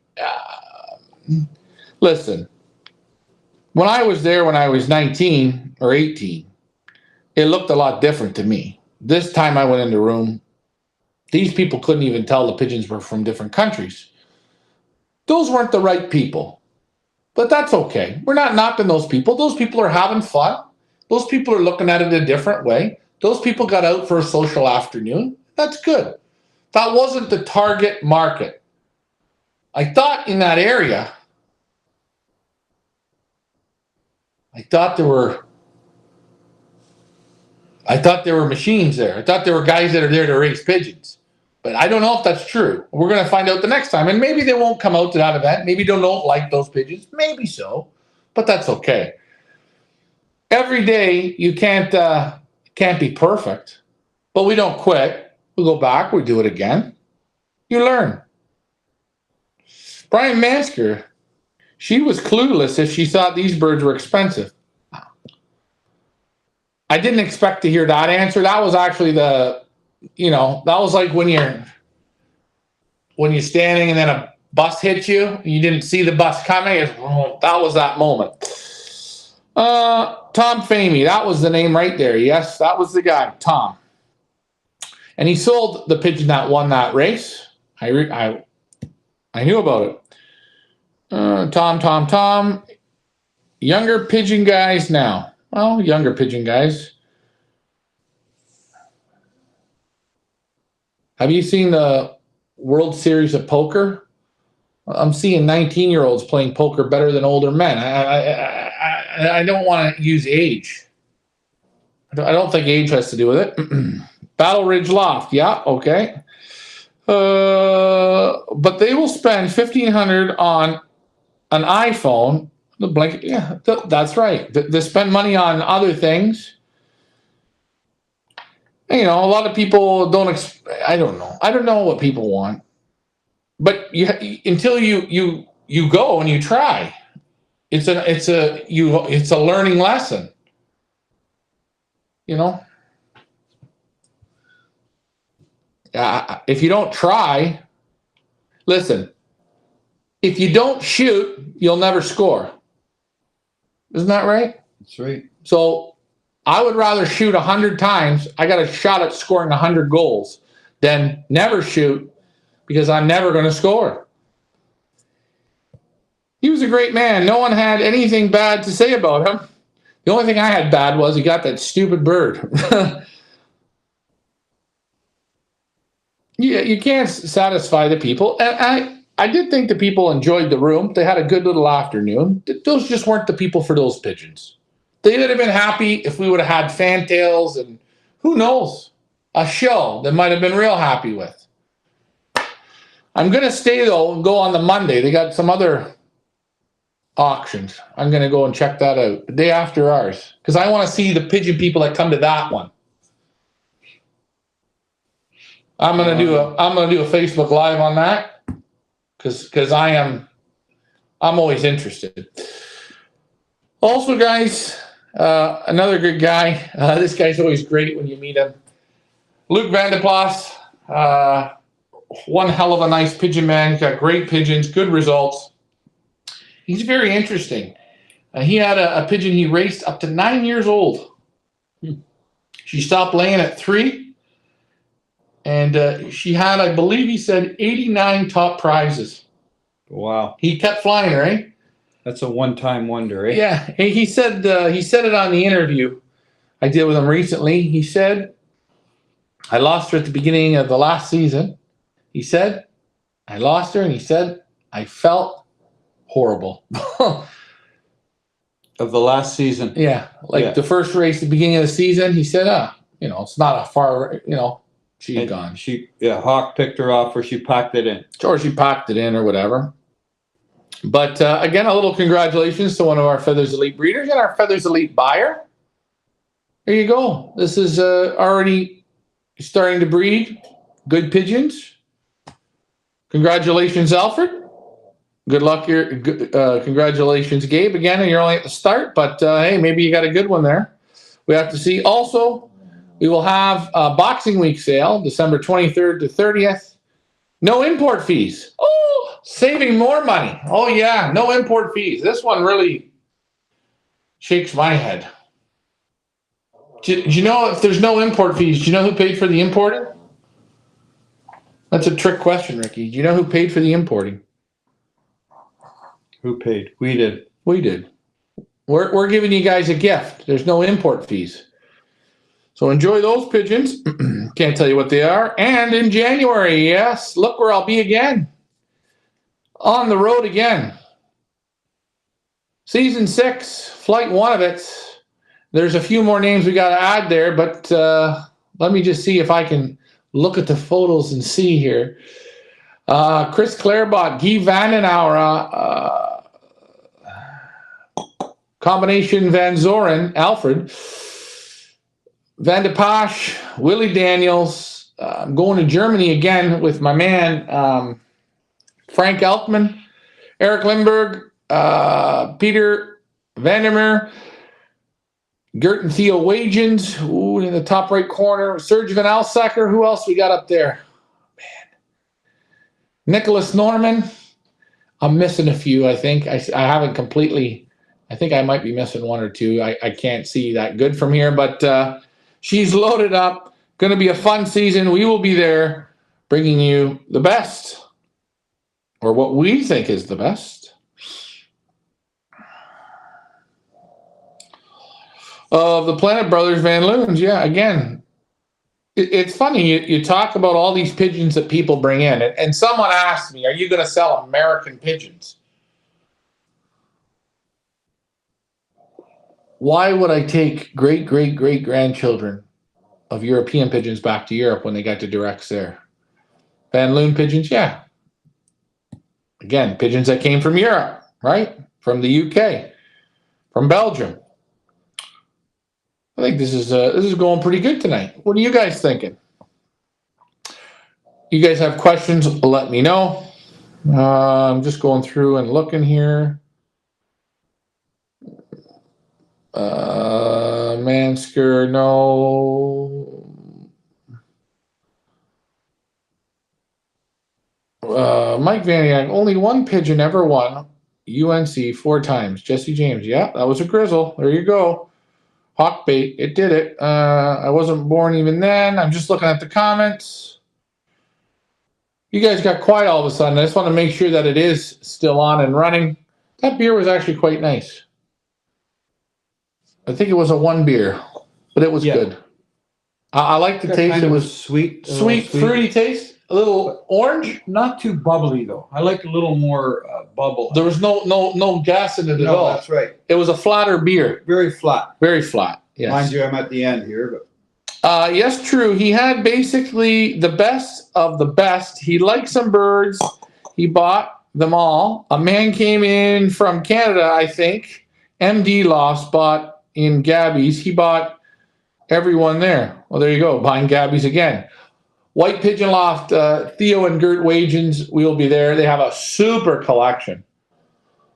listen. When I was there when I was 19 or 18, it looked a lot different to me. This time I went in the room, these people couldn't even tell the pigeons were from different countries. Those weren't the right people. But that's okay. We're not knocking those people. Those people are having fun. Those people are looking at it a different way. Those people got out for a social afternoon. That's good. That wasn't the target market. I thought in that area, I thought there were machines there. I thought there were guys that are there to raise pigeons. But I don't know if that's true. We're going to find out the next time. And maybe they won't come out to that event. Maybe they don't like those pigeons. Maybe so. But that's okay. Every day you can't be perfect. But we don't quit. We go back. We do it again. You learn. Brian Mansker, she was clueless if she thought these birds were expensive. I didn't expect to hear that answer. That was actually that was like when you're standing and then a bus hits you. You didn't see the bus coming. That was that moment. Tom Famey, that was the name right there. Yes, that was the guy, Tom. And he sold the pigeon that won that race. I knew about it. Tom. Younger pigeon guys now. Well, younger pigeon guys. Have you seen the World Series of Poker? I'm seeing 19-year-olds playing poker better than older men. I don't want to use age. I don't think age has to do with it. Battle Ridge Loft, yeah, okay. But they will spend $1,500 on an iPhone. The blanket, yeah, that's right. They spend money on other things. A lot of people don't. I don't know. I don't know what people want. But until you go and you try, it's a learning lesson. If you don't try, listen. If you don't shoot, you'll never score. Isn't that right? That's right. So I would rather shoot 100 times. I got a shot at scoring 100 goals than never shoot because I'm never going to score. He was a great man. No one had anything bad to say about him. The only thing I had bad was he got that stupid bird. You can't satisfy the people. And I did think the people enjoyed the room. They had a good little afternoon. Those just weren't the people for those pigeons. They would have been happy if we would have had fantails and who knows, a show that might have been real happy with. I'm going to stay, though, and go on the Monday. They got some other auctions. I'm going to go and check that out the day after ours because I want to see the pigeon people that come to that one. I'm going to do a Facebook Live on that because I am I'm always interested. Also, guys, another good guy. This guy's always great when you meet him. Luke Van de Plas, one hell of a nice pigeon man. He's got great pigeons, good results. He's very interesting. He had a pigeon he raced up to 9 years old. She stopped laying at 3. And she had, I believe he said, 89 top prizes. Wow. He kept flying her, eh? That's a one-time wonder, eh? Yeah. He said it on the interview I did with him recently. He said, I lost her at the beginning of the last season. He said, I lost her, and he said, I felt horrible. Of the last season. Yeah. The first race, the beginning of the season, he said, it's not a far, she's gone. Hawk picked her off, or she packed it in. Or she packed it in or whatever. But again, a little congratulations to one of our Feathers Elite breeders and our Feathers Elite buyer. There you go. This is already starting to breed good pigeons. Congratulations, Alfred. Good luck here. Congratulations, Gabe. Again, you're only at the start, but hey, maybe you got a good one there. We have to see. Also, we will have a Boxing Week sale, December 23rd to 30th. No import fees. Oh, saving more money. Oh, yeah, no import fees. This one really shakes my head. Do you know if there's no import fees, do you know who paid for the importing? That's a trick question, Ricky. Do you know who paid for the importing? Who paid? We did. We did. We're giving you guys a gift. There's no import fees. So enjoy those pigeons. Can't tell you what they are. And in January, yes, look where I'll be again. On the road again. Season 6, flight 1 of it. There's a few more names we got to add there, but let me just see if I can look at the photos and see here. Chris Clarebot, Guy Vandenauer, combination Van Zoren, Alfred, Van de Pasch, Willie Daniels. I'm going to Germany again with my man, Frank Elkman, Eric Lindbergh, Peter Vandermeer, Gert and Theo Wagens, in the top right corner, Serge Van Alsacker. Who else we got up there? Nicholas Norman. I'm missing a few, I think. I haven't completely. I think I might be missing one or two. I can't see that good from here, but she's loaded up. Going to be a fun season. We will be there bringing you the best, or what we think is the best, of the Planet Brothers Van Loons. Yeah, again, it's funny. You talk about all these pigeons that people bring in, and someone asked me, are you going to sell American pigeons? Why would I take great-great-great-grandchildren of European pigeons back to Europe when they got the directs there? Van Loon pigeons, yeah. Again, pigeons that came from Europe, right? From the UK, from Belgium. I think this is going pretty good tonight. What are you guys thinking? You guys have questions, let me know. I'm just going through and looking here. Mansker, no. Mike Vaniak, only one pigeon ever won UNC 4 times. Jesse James, yeah, that was a grizzle. There you go. Hawkbait, it did it. I wasn't born even then. I'm just looking at the comments. You guys got quiet all of a sudden. I just want to make sure that it is still on and running. That beer was actually quite nice. I think it was a 1 beer, but it was good. I like the taste. It was sweet, fruity taste, a little orange. Not too bubbly though. I like a little more bubble. There was no gas in it at all. That's right. It was a flatter beer. Very flat. Very flat. Yes. Mind you, I'm at the end here, but yes, true. He had basically the best of the best. He liked some birds. He bought them all. A man came in from Canada, I think. MD Lofts bought in Gabby's. He bought everyone there. Well, there you go. Buying Gabby's again. White Pigeon Loft, Theo and Gert Wagens will be there. They have a super collection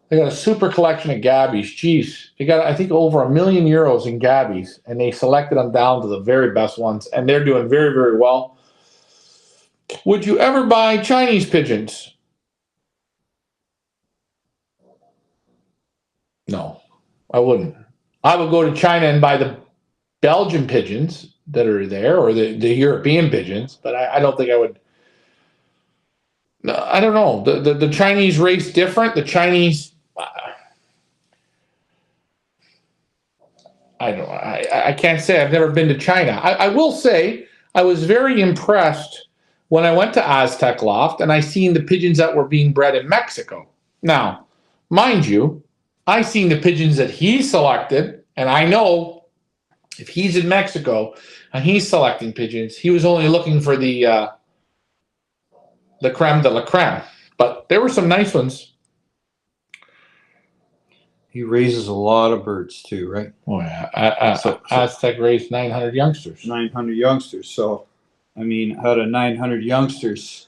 They got a super collection of gabbies. Jeez, they got, I think, over €1 million in gabbies, and they selected them down to the very best ones, and they're doing very, very well. Would you ever buy Chinese pigeons? No, I wouldn't. I would go to China and buy the Belgian pigeons that are there, or the European pigeons, but I don't think I would. I don't know. The Chinese race different. The Chinese, I don't. I can't say. I've never been to China. I will say I was very impressed when I went to Aztec Loft and I seen the pigeons that were being bred in Mexico. Now, mind you, I seen the pigeons that he selected, and I know if he's in Mexico and he's selecting pigeons, he was only looking for the creme de la creme. But there were some nice ones. He raises a lot of birds too, right? Oh yeah, Aztec raised 900 youngsters. 900 youngsters. So, I mean, out of 900 youngsters,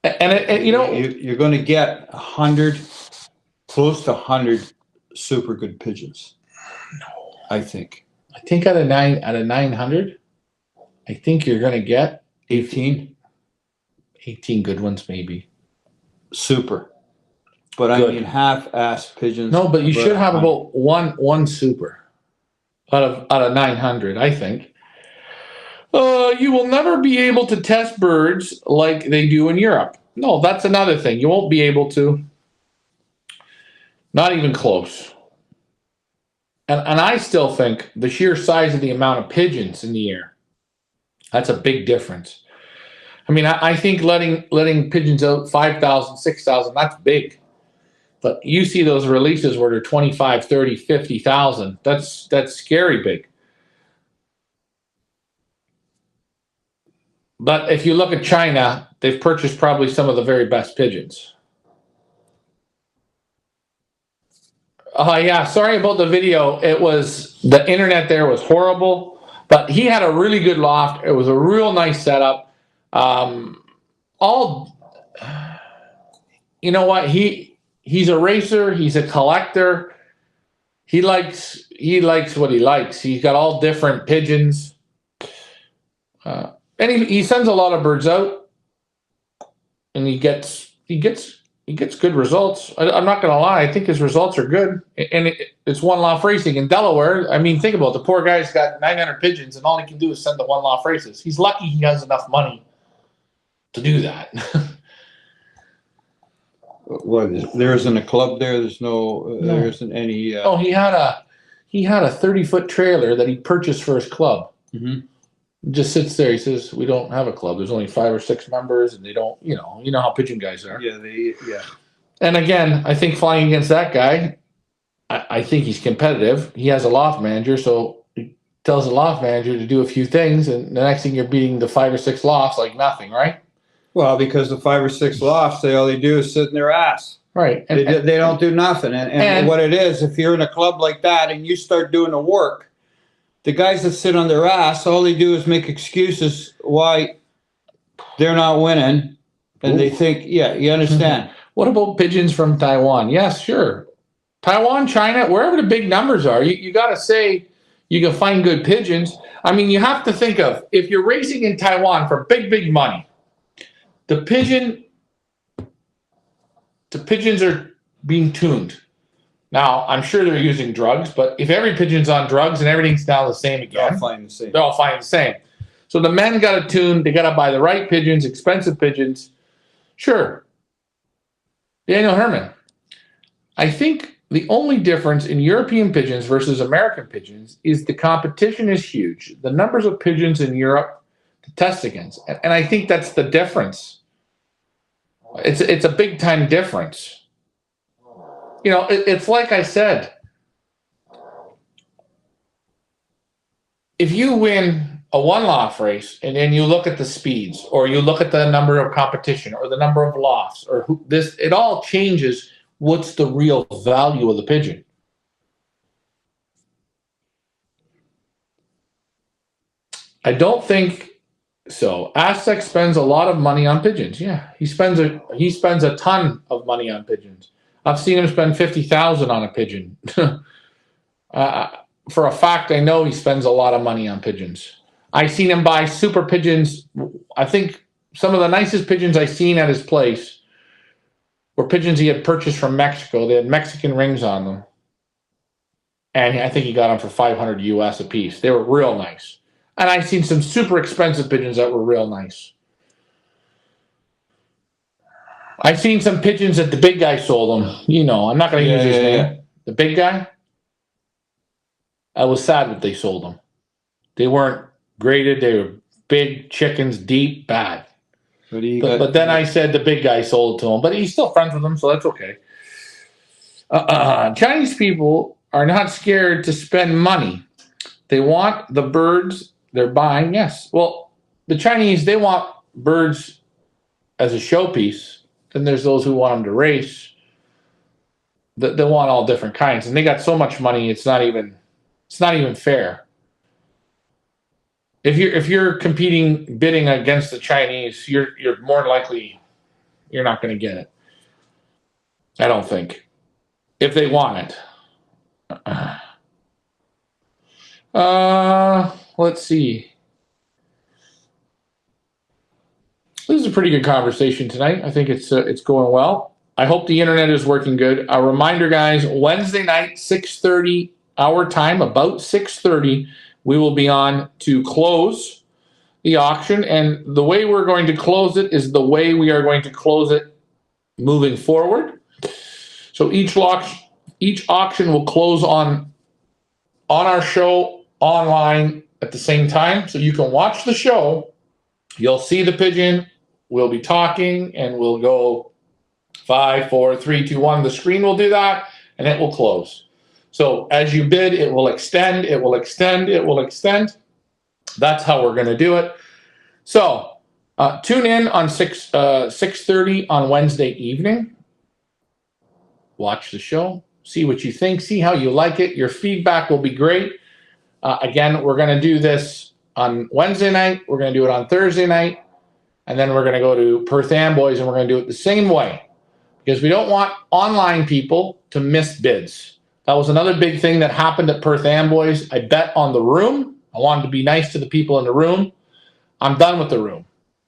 and you know, you're going to get 100, close to 100 super good pigeons. No, I think out of 900, I think you're going to get 18 good ones, maybe. Super. But I mean, half-ass pigeons. No, but you should have about one super out of 900, I think. You will never be able to test birds like they do in Europe. No, that's another thing. You won't be able to. Not even close. And I still think the sheer size of the amount of pigeons in the air, that's a big difference. I mean, I think letting pigeons out 5,000, 6,000, that's big. But you see those releases where they're 25, 30, 50,000. That's scary big. But if you look at China, they've purchased probably some of the very best pigeons. Yeah, sorry about the video. It was, the internet there was horrible, but he had a really good loft. It was a real nice setup. You know what? He's a racer. He's a collector. He likes what he likes. He's got all different pigeons. And he sends a lot of birds out, and he gets good results. I'm not going to lie. I think his results are good. And it's One-loft racing in Delaware. I mean, think about it. The poor guy's got 900 pigeons, and all he can do is send the One-loft races. He's lucky he has enough money to do that. What? There isn't a club there. There's no. There isn't any. Oh, he had a 30-foot trailer that he purchased for his club. Mm-hmm. Just sits there. He says, "We don't have a club. There's only 5 or 6 members, and they don't. You know how pigeon guys are." Yeah, yeah. And again, I think flying against that guy, I think he's competitive. He has a loft manager, so he tells the loft manager to do a few things, and the next thing you're beating the 5 or 6 lofts like nothing, right? Well, because the 5 or 6 lofts, all they do is sit in their ass. Right. And they don't do nothing. And what it is, if you're in a club like that and you start doing the work, the guys that sit on their ass, all they do is make excuses why they're not winning. And they think, yeah, you understand. What about pigeons from Taiwan? Yes, sure. Taiwan, China, wherever the big numbers are, you got to say you can find good pigeons. I mean, you have to think of, if you're racing in Taiwan for big money, the pigeons are being tuned. Now, I'm sure they're using drugs, but if every pigeon's on drugs and everything's now the same again, They're all finding the same. They're all finding the same. So the men got to tune. They got to buy the right pigeons, expensive pigeons. Sure. Daniel Herman. I think the only difference in European pigeons versus American pigeons is the competition is huge. The numbers of pigeons in Europe to test against. And I think that's the difference. It's a big time difference. You know, it's like I said, if you win a one-loft race and then you look at the speeds, or you look at the number of competition, or the number of lofts, or it all changes what's the real value of the pigeon. I don't think so. Aztec spends a lot of money on pigeons. Yeah, he spends a ton of money on pigeons. I've seen him spend $50,000 on a pigeon. For a fact, I know he spends a lot of money on pigeons. I seen him buy super pigeons. I think some of the nicest pigeons I seen at his place were pigeons he had purchased from Mexico. They had Mexican rings on them. And I think he got them for $500 US a piece. They were real nice. And I've seen some super expensive pigeons that were real nice. I've seen some pigeons that the big guy sold them. You know, I'm not going to use his name. The big guy. I was sad that they sold them. They weren't graded. They were big chickens, deep, bad. But then I said the big guy sold it to him. But he's still friends with them, so that's okay. Chinese people are not scared to spend money. They want the birds they're buying. Yes. Well, the Chinese, they want birds as a showpiece. Then there's those who want them to race. They want all different kinds. And they got so much money, it's not even fair. If you're competing, bidding against the Chinese, you're more likely you're not going to get it. I don't think. If they want it. Let's see. This is a pretty good conversation tonight. I think it's going well. I hope the internet is working good. A reminder, guys, Wednesday night, 6:30 our time, about 6:30, we will be on to close the auction. And the way we're going to close it is the way we are going to close it moving forward. So each auction will close on our show online at the same time. So you can watch the show. You'll see the pigeon. We'll be talking, and we'll go 5, 4, 3, 2, 1. The screen will do that, and it will close. So as you bid, it will extend, it will extend, it will extend. That's how we're going to do it. So tune in on 6:30 on Wednesday evening. Watch the show. See what you think. See how you like it. Your feedback will be great. Again, we're going to do this on Wednesday night. We're going to do it on Thursday night. And then we're going to go to Perth Amboys, and we're going to do it the same way. Because we don't want online people to miss bids. That was another big thing that happened at Perth Amboys. I bet on the room. I wanted to be nice to the people in the room. I'm done with the room.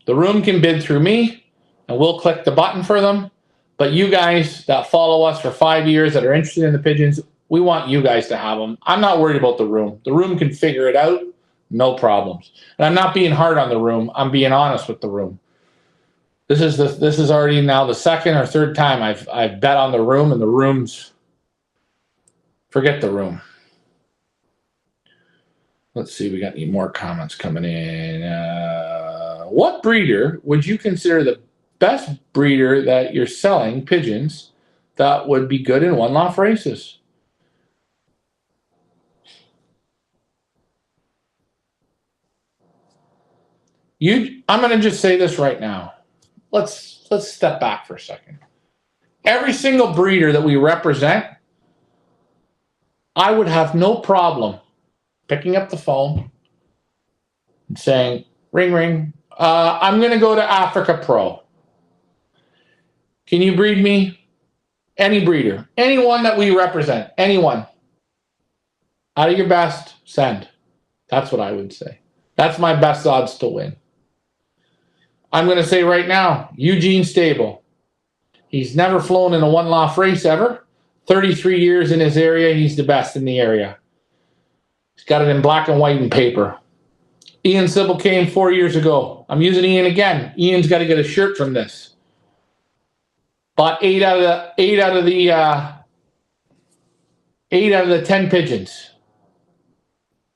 The room can bid through me, and we'll click the button for them. But you guys that follow us for 5 years that are interested in the pigeons, we want you guys to have them. I'm not worried about the room. The room can figure it out. No problems. And I'm not being hard on the room. I'm being honest with the room. This is already now the second or third time I've bet on the room, and the room's, forget the room. Let's see, we got any more comments coming in. What breeder would you consider the best breeder that you're selling pigeons that would be good in one-loft races? I'm going to just say this right now. Let's step back for a second. Every single breeder that we represent, I would have no problem picking up the phone and saying, ring, ring, I'm going to go to Africa Pro. Can you breed me? Any breeder, anyone that we represent, anyone. Out of your best, send. That's what I would say. That's my best odds to win. I'm going to say right now, Eugene Stable. He's never flown in a one-loft race ever. 33 years in his area. He's the best in the area. He's got it in black and white and paper. Ian Sybil came 4 years ago. I'm using Ian again. Ian's got to get a shirt from this. Bought 8 out of the 10 pigeons.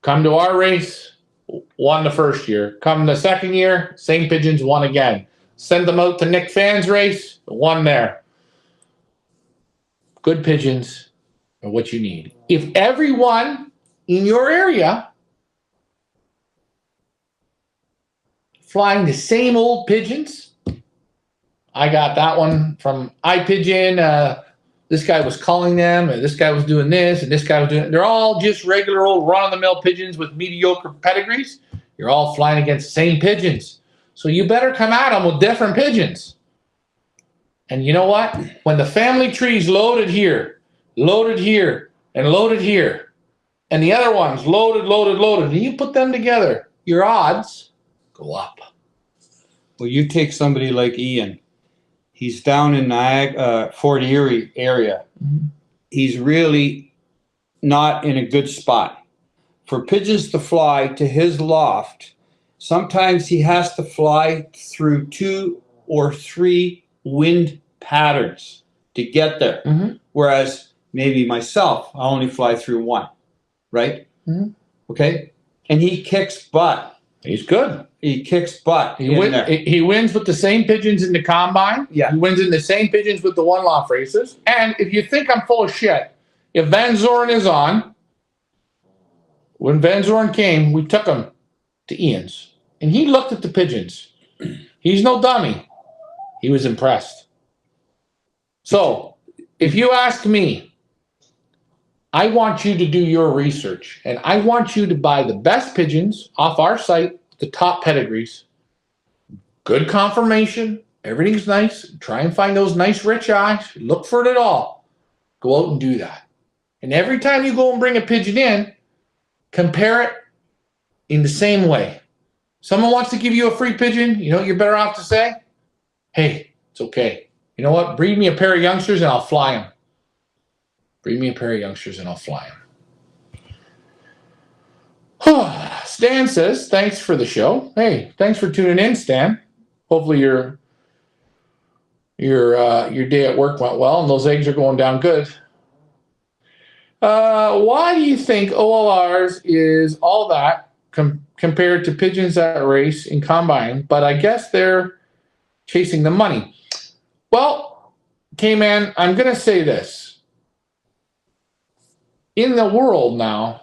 Come to our race. Won the first year. Come the second year, same pigeons, won again. Send them out to Nick Fan's race, won there. Good pigeons are what you need. If everyone in your area flying the same old pigeons, I got that one from iPigeon. This guy was calling them, and this guy was doing this, and this guy was doing it. They're all just regular old run-of-the-mill pigeons with mediocre pedigrees. You're all flying against the same pigeons. So you better come at them with different pigeons. And you know what? When the family tree's loaded here, and loaded here, and the other one's loaded, and you put them together, your odds go up. Well, you take somebody like Ian. He's down in Fort Erie area. Mm-hmm. He's really not in a good spot. For pigeons to fly to his loft, sometimes he has to fly through 2 or 3 wind patterns to get there. Mm-hmm. Whereas maybe myself, I only fly through 1, right? Mm-hmm. Okay? And he kicks butt. He's good. He kicks butt. He wins with the same pigeons in the combine. Yeah. He wins in the same pigeons with the one-loft races. And if you think I'm full of shit, if Van Zoren is on, when Van Zoren came, we took him to Ian's. And he looked at the pigeons. He's no dummy. He was impressed. So, if you ask me, I want you to do your research. And I want you to buy the best pigeons off our site, the top pedigrees. Good conformation. Everything's nice. Try and find those nice rich eyes. Look for it all. Go out and do that. And every time you go and bring a pigeon in, compare it in the same way. Someone wants to give you a free pigeon, you know what you're better off to say? Hey, it's okay. You know what? Breed me a pair of youngsters and I'll fly them. Breed me a pair of youngsters and I'll fly them. Stan says, thanks for the show. Hey, thanks for tuning in, Stan. Hopefully your day at work went well and those eggs are going down good. Why do you think OLRs is all that compared to pigeons that race in combine? But I guess they're chasing the money. Well, K-Man, I'm going to say this. In the world now,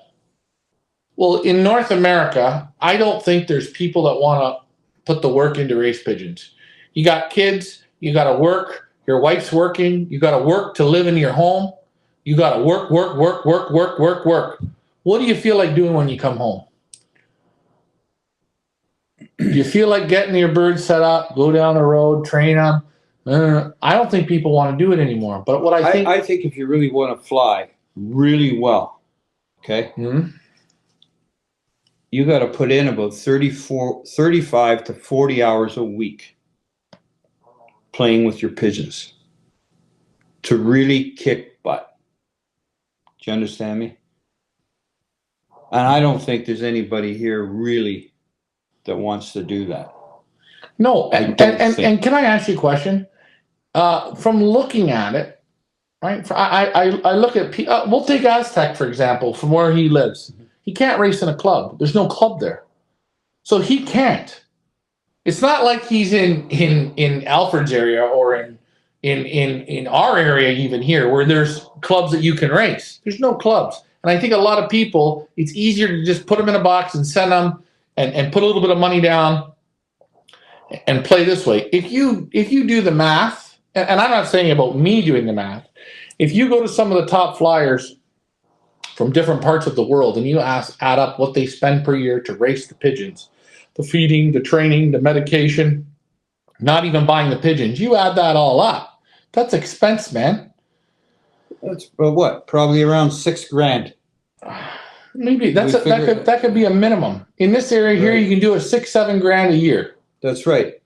well, in North America, I don't think there's people that want to put the work into race pigeons. You got kids, you got to work, your wife's working, you got to work to live in your home. You got to work. What do you feel like doing when you come home? Do you feel like getting your birds set up, go down the road, train them? I don't think people want to do it anymore. But what I think if you really want to fly really well, okay, you got to put in about 35 to 40 hours a week playing with your pigeons to really kick butt. Do you understand me? And I don't think there's anybody here really that wants to do that. No, and can I ask you a question? From looking at it, right? I look at we'll take Aztec for example, from where he lives. He can't race in a club. There's no club there, so he can't. It's not like he's in Alfred's area or in our area even here where there's clubs that you can race. There's no clubs. And I think a lot of people, it's easier to just put them in a box and send them and put a little bit of money down and play this way. If you do the math, and I'm not saying about me doing the math, if you go to some of the top flyers from different parts of the world and you add up what they spend per year to race the pigeons, the feeding, the training, the medication, not even buying the pigeons, you add that all up. That's expense, man. That's what? Probably around $6,000. Maybe that could be a minimum. In this area here, you can do a $6-7 a year. That's right.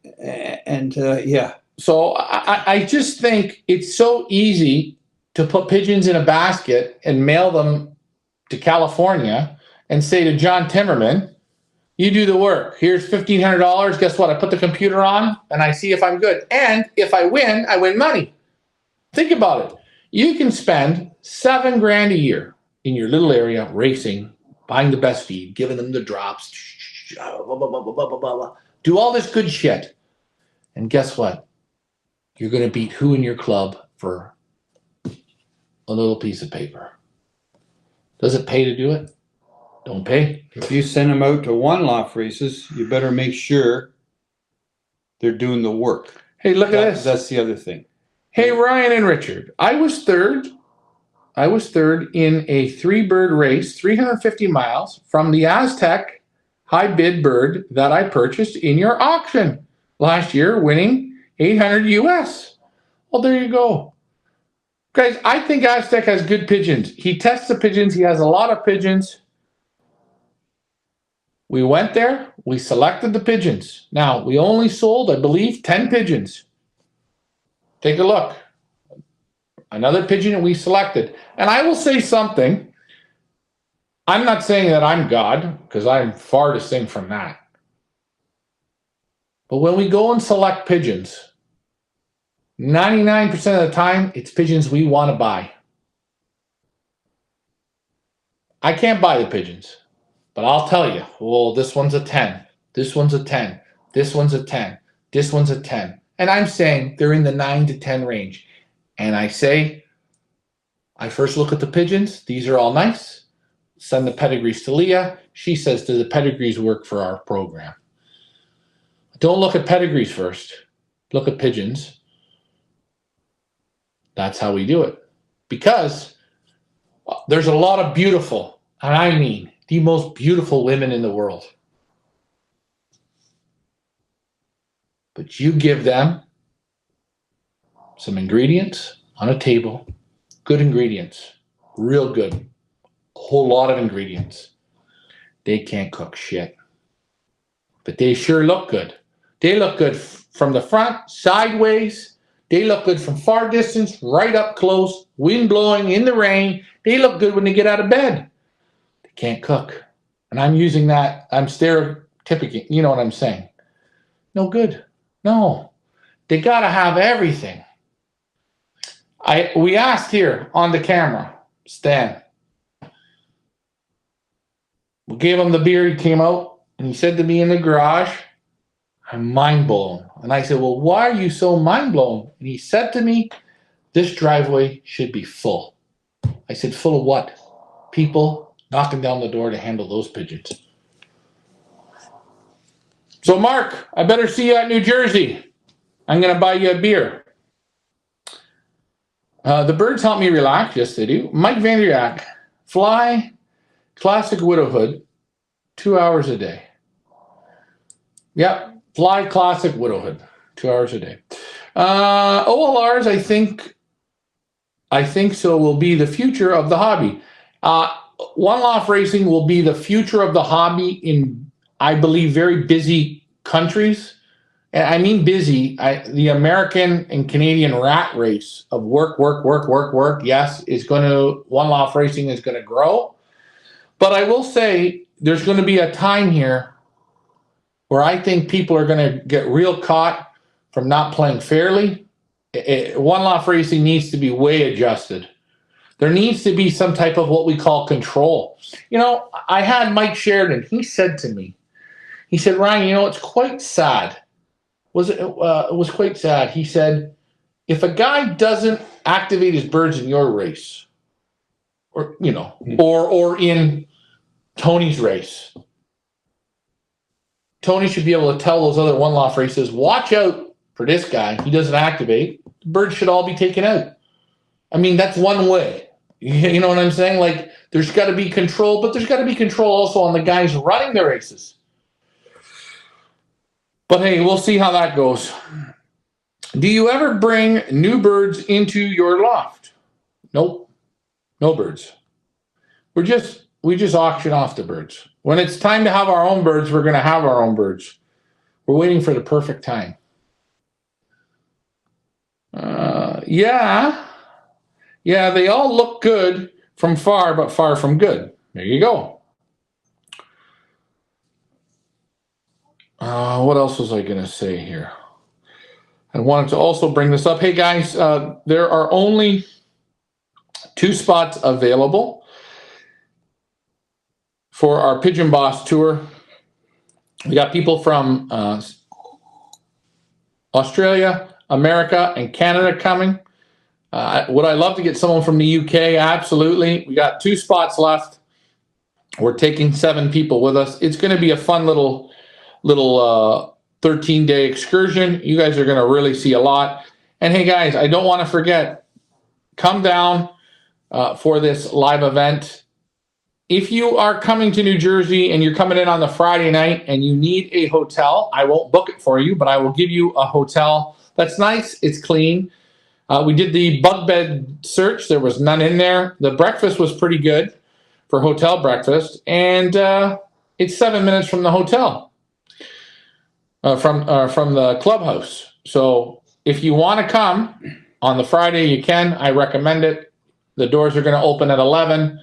And yeah. So I just think it's so easy to put pigeons in a basket and mail them to California and say to John Timmerman, you do the work. Here's $1,500. Guess what? I put the computer on and I see if I'm good. And if I win money. Think about it. You can spend $7,000 a year in your little area racing, buying the best feed, giving them the drops, do all this good shit. And guess what? You're going to beat who in your club for a little piece of paper. Does it pay to do it? Don't pay. If you send them out to one-loft races, you better make sure they're doing the work. Hey, look at this. That's the other thing. Hey, Ryan and Richard. I was third in a 3-bird race, 350 miles from the Aztec high bid bird that I purchased in your auction last year, winning $800 US. Well, there you go. Guys, I think Aztec has good pigeons. He tests the pigeons. He has a lot of pigeons. We went there. We selected the pigeons. Now, we only sold, I believe, 10 pigeons. Take a look. Another pigeon that we selected. And I will say something. I'm not saying that I'm God, because I'm far distinct from that. But when we go and select pigeons, 99% of the time, it's pigeons we want to buy. I can't buy the pigeons, but I'll tell you, well, this one's a 10, this one's a 10, this one's a 10, this one's a 10. And I'm saying they're in the 9 to 10 range. And I say, I first look at the pigeons. These are all nice. Send the pedigrees to Leah. She says, do the pedigrees work for our program? Don't look at pedigrees first. Look at pigeons. That's how we do it. Because there's a lot of beautiful, and I mean the most beautiful women in the world. But you give them some ingredients on a table, good ingredients, real good, a whole lot of ingredients. They can't cook shit. But they sure look good. They look good from the front, sideways. They look good from far distance, right up close, wind blowing, in the rain. They look good when they get out of bed. They can't cook. And I'm using that, I'm stereotyping, you know what I'm saying. No good. No. They got to have everything. We asked here on the camera, Stan. We gave him the beer, he came out, and he said to me in the garage, I'm mind blown. And I said, well, why are you so mind blown? And he said to me, this driveway should be full. I said, full of what? People knocking down the door to handle those pigeons. So, Mark, I better see you at New Jersey. I'm going to buy you a beer. The birds help me relax. Yes, they do. Mike Vandriak, fly, classic widowhood, 2 hours a day. Yep. Fly classic widowhood, 2 hours a day. OLRs, I think so, will be the future of the hobby. One-loft racing will be the future of the hobby in, I believe, very busy countries. And I mean busy. The American and Canadian rat race of work. Yes, one-loft racing is going to grow. But I will say there's going to be a time here where I think people are going to get real caught from not playing fairly. One-loft racing needs to be way adjusted. There needs to be some type of what we call control. You know, I had Mike Sheridan. He said to me, he said, Ryan, you know, it's quite sad. It was quite sad. He said, if a guy doesn't activate his birds in your race, or, you know, or in Tony's race, Tony should be able to tell those other one-loft races, watch out for this guy. He doesn't activate. The birds should all be taken out. I mean, that's one way. You know what I'm saying? Like, there's got to be control, but there's got to be control also on the guys running the races. But hey, we'll see how that goes. Do you ever bring new birds into your loft? Nope. No birds. We just auction off the birds. When it's time to have our own birds, we're going to have our own birds. We're waiting for the perfect time. Yeah, they all look good from far, but far from good. There you go. What else was I going to say here? I wanted to also bring this up. Hey, guys, there are only 2 spots available for our Pigeon Boss tour. We got people from Australia, America, and Canada coming. Would I love to get someone from the UK? Absolutely. We got 2 spots left. We're taking 7 people with us. It's going to be a fun little 13-day excursion. You guys are going to really see a lot. And hey, guys, I don't want to forget, come down for this live event. If you are coming to New Jersey and you're coming in on the Friday night and you need a hotel, I won't book it for you, but I will give you a hotel that's nice, it's clean. We did the bug bed search. There was none in there. The breakfast was pretty good for hotel breakfast, and it's 7 minutes from the hotel, from the clubhouse. So if you want to come on the Friday, you can. I recommend it. The doors are going to open at 11.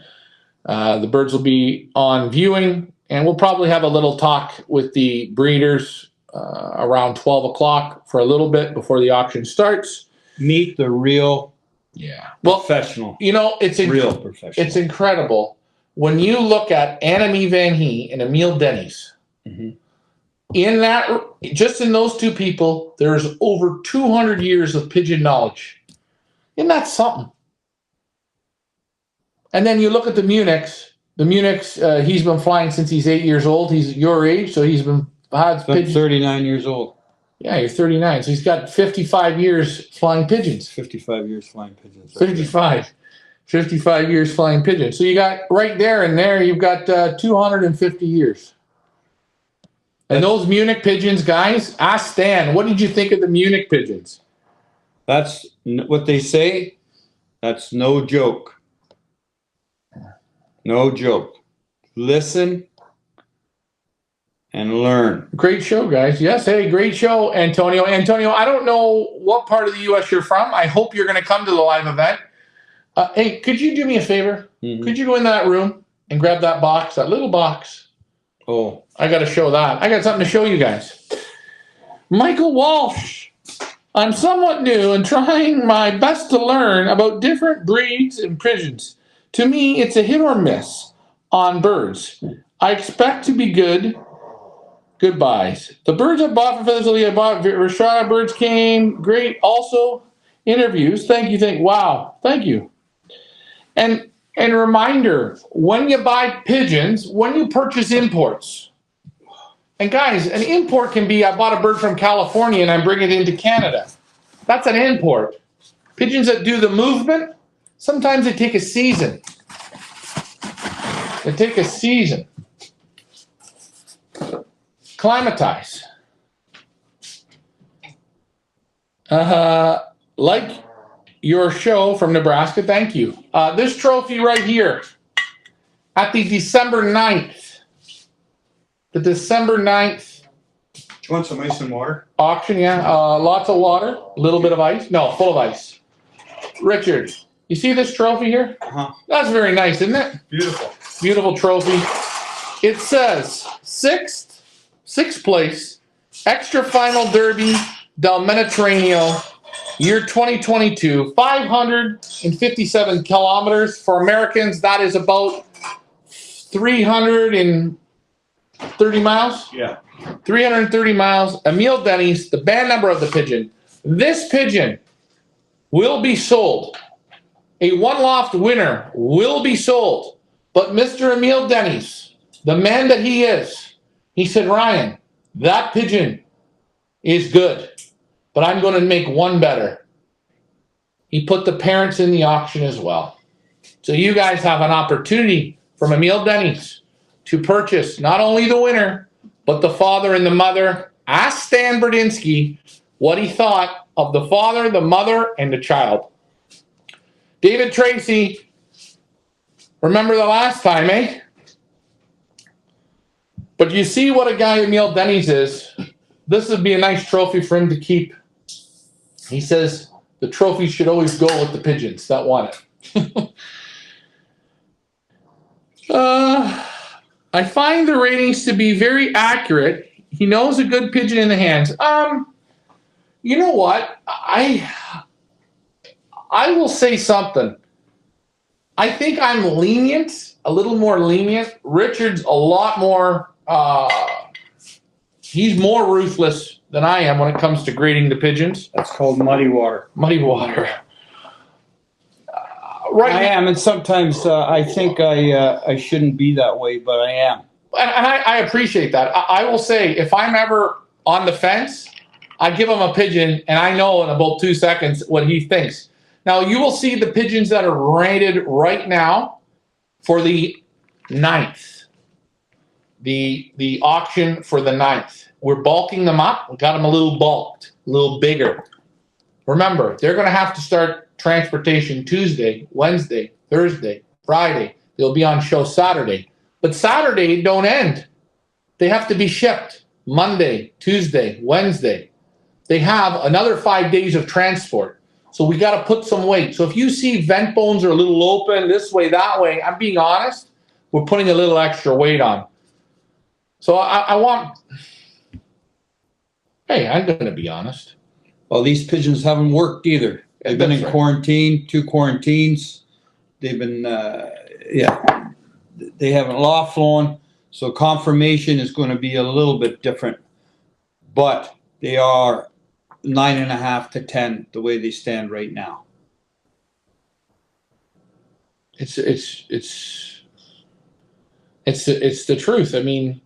The birds will be on viewing, and we'll probably have a little talk with the breeders around 12 o'clock for a little bit before the auction starts. Meet the real professional. You know, it's real professional. It's incredible. When you look at Annemie Van Hee and Emile Denny's, in that, just in those two people, there's over 200 years of pigeon knowledge. Isn't that something? And then you look at the Munichs. The Munichs, he's been flying since he's 8 years old. He's your age, so he's been pigeons. 39 years old. Yeah, you're 39. So he's got 55 years flying pigeons. 55 years flying pigeons. 55 years flying pigeons. So you got right there and there, you've got 250 years. And those Munich pigeons, guys, ask Stan, what did you think of the Munich pigeons? That's what they say. That's no joke. No joke. Listen and learn. Great show, guys. Yes, hey, great show, Antonio. Antonio, I don't know what part of the U.S. you're from. I hope you're going to come to the live event. Hey, could you do me a favor? Could you go in that room and grab that box, that little box? Oh. I got to show that. I got something to show you guys. Michael Walsh. I'm somewhat new and trying my best to learn about different breeds and pigeons. To me, it's a hit or miss on birds. I expect to be good. Goodbyes. The birds I bought for Feathersley, I bought Rashada birds came great. Also, interviews. Thank you. Wow. Thank you. And reminder, when you buy pigeons, when you purchase imports, and guys, an import can be, I bought a bird from California and I'm bringing it into Canada. That's an import. Pigeons that do the movement, sometimes they take a season. They take a season. Climatize. Like your show from Nebraska, thank you. This trophy right here, at the December 9th, the December 9th. Do you want some ice and water? Auction, yeah. Lots of water, a little bit of ice. No, full of ice. Richard, you see this trophy here? That's very nice, isn't it? Beautiful. Beautiful trophy. It says sixth place, Extra Final Derby del Mediterraneo, year 2022, 557 kilometers. For Americans, that is about 330 miles? Yeah. 330 miles. Emile Denny's, the band number of the pigeon. This pigeon will be sold. A one-loft winner will be sold. But Mr. Emile Denny's, the man that he is, he said, Ryan, that pigeon is good, but I'm going to make one better. He put the parents in the auction as well. So you guys have an opportunity from Emile Denny's to purchase not only the winner, but the father and the mother. Ask Stan Berdinsky what he thought of the father, the mother, and the child. David Tracy, remember the last time, eh? But you see what a guy Emile Denny's is. This would be a nice trophy for him to keep. He says the trophy should always go with the pigeons that won it. I find the ratings to be very accurate. He knows a good pigeon in the hands. You know what? I will say something. I think I'm lenient, a little more lenient. Richard's a lot more, he's more ruthless than I am when it comes to grading the pigeons. That's called muddy water. Muddy water. Right. I am, and sometimes I think I shouldn't be that way, but I am. And I appreciate that. I will say, if I'm ever on the fence, I give him a pigeon, and I know in about 2 seconds what he thinks. Now, you will see the pigeons that are rated right now for the 9th. The auction for the 9th. We're bulking them up. We got them a little bulked, a little bigger. Remember, they're going to have to start transportation Tuesday, Wednesday, Thursday, Friday. They'll be on show Saturday. But Saturday don't end. They have to be shipped Monday, Tuesday, Wednesday. They have another 5 days of transport. So we got to put some weight. So if you see vent bones are a little open this way, that way, I'm being honest, we're putting a little extra weight on. So I want, hey, I'm going to be honest. Well, these pigeons haven't worked either. They've been in quarantine, 2 quarantines. They've been, they haven't loft flown. So conformation is going to be a little bit different. But they are 9.5 to 10 the way they stand right now. It's the truth. I mean,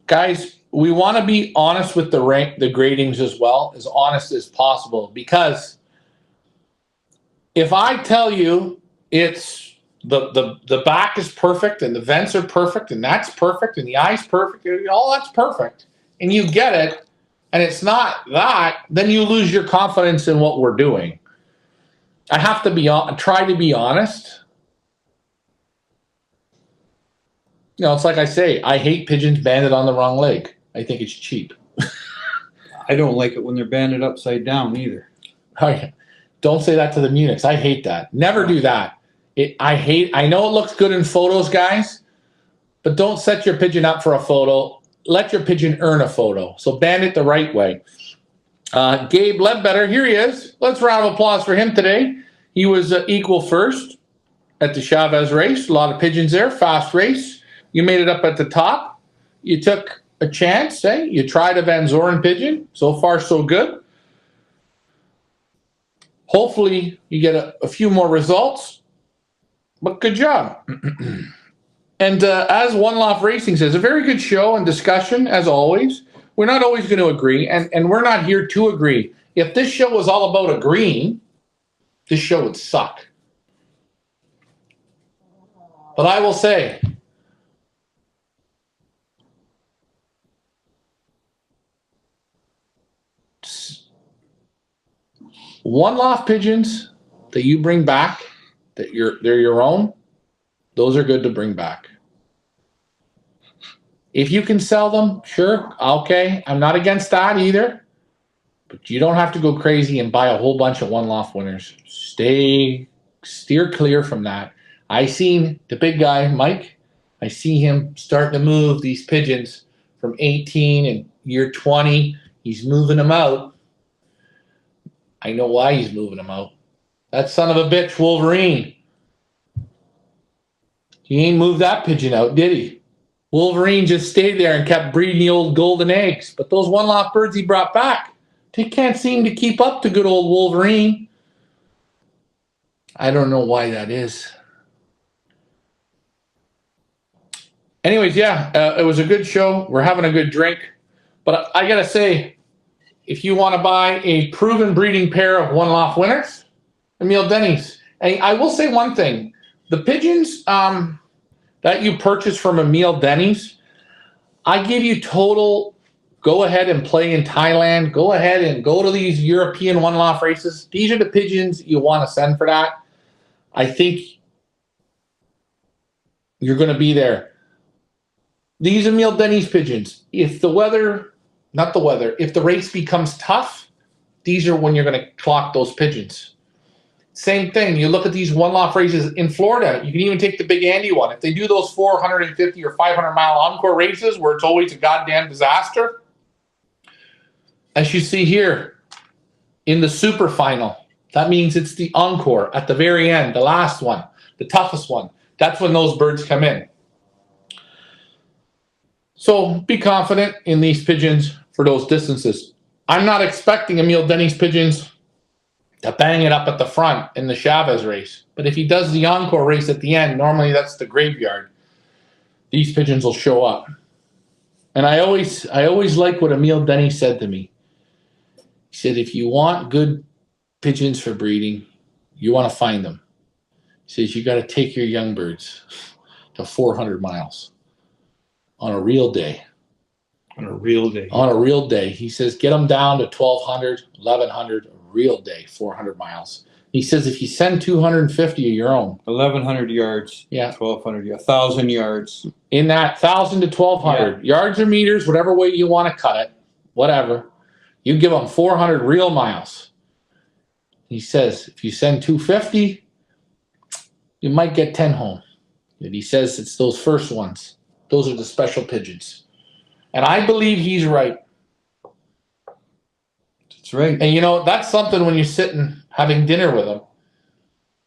guys, we want to be honest with the gradings as well, as honest as possible. Because if I tell you it's the back is perfect and the vents are perfect and that's perfect and the eye's perfect, all that's perfect, and you get it, and it's not that, then you lose your confidence in what we're doing. I have to try to be honest. You know, it's like I say, I hate pigeons banded on the wrong leg. I think it's cheap. I don't like it when they're banded upside down either. Don't say that to the Munichs. I hate that. Never do that. I know it looks good in photos, guys, but don't set your pigeon up for a photo. Let your pigeon earn a photo. So band it the right way. Gabe Ledbetter, here he is. Let's round of applause for him today. He was equal first at the Chavez race. A lot of pigeons there. Fast race. You made it up at the top. You took a chance, eh? You tried a Van Zoren pigeon. So far, so good. Hopefully, you get a few more results. But good job. And as One-loft Racing says, a very good show and discussion, as always. We're not always going to agree, and we're not here to agree. If this show was all about agreeing, this show would suck. But I will say, One-loft pigeons that you bring back, that they're your own, those are good to bring back. If you can sell them, sure, okay. I'm not against that either. But you don't have to go crazy and buy a whole bunch of One-loft winners. Steer clear from that. I seen the big guy, Mike. I see him starting to move these pigeons from 18 and year 20. He's moving them out. I know why he's moving them out. That son of a bitch, Wolverine. He ain't moved that pigeon out, did he? Wolverine just stayed there and kept breeding the old golden eggs. But those One-loft birds he brought back, they can't seem to keep up to good old Wolverine. I don't know why that is. Anyways, yeah, it was a good show. We're having a good drink. But I got to say, if you want to buy a proven breeding pair of One-loft winners, Emil Denny's. And I will say one thing. The pigeons that you purchase from Emil Denny's, I give you total go ahead and play in Thailand. Go ahead and go to these European One-loft races. These are the pigeons you want to send for that. I think you're going to be there. These Emil Denny's pigeons, if the race becomes tough, these are when you're going to clock those pigeons. Same thing. You look at these One-loft races in Florida. You can even take the Big Andy one. If they do those 450 or 500-mile encore races where it's always a goddamn disaster, as you see here in the super final, that means it's the encore at the very end, the last one, the toughest one. That's when those birds come in. So be confident in these pigeons for those distances. I'm not expecting Emil Denny's pigeons to bang it up at the front in the Chavez race. But if he does the encore race at the end, normally that's the graveyard, these pigeons will show up. And I always like what Emil Denny said to me. He said, if you want good pigeons for breeding, you want to find them. He says, you got to take your young birds to 400 miles on a real day. On a real day. On a real day. He says, get them down to 1,200, 1,100, a real day, 400 miles. He says, if you send 250 of your own. 1,100 yards. Yeah. 1,200 yards. 1,000 yards. In that 1,000 to 1,200 yards or meters, whatever way you want to cut it, whatever. You give them 400 real miles. He says, if you send 250, you might get 10 home. And he says it's those first ones. Those are the special pigeons. And I believe he's right. That's right. And, you know, that's something when you're sitting having dinner with him.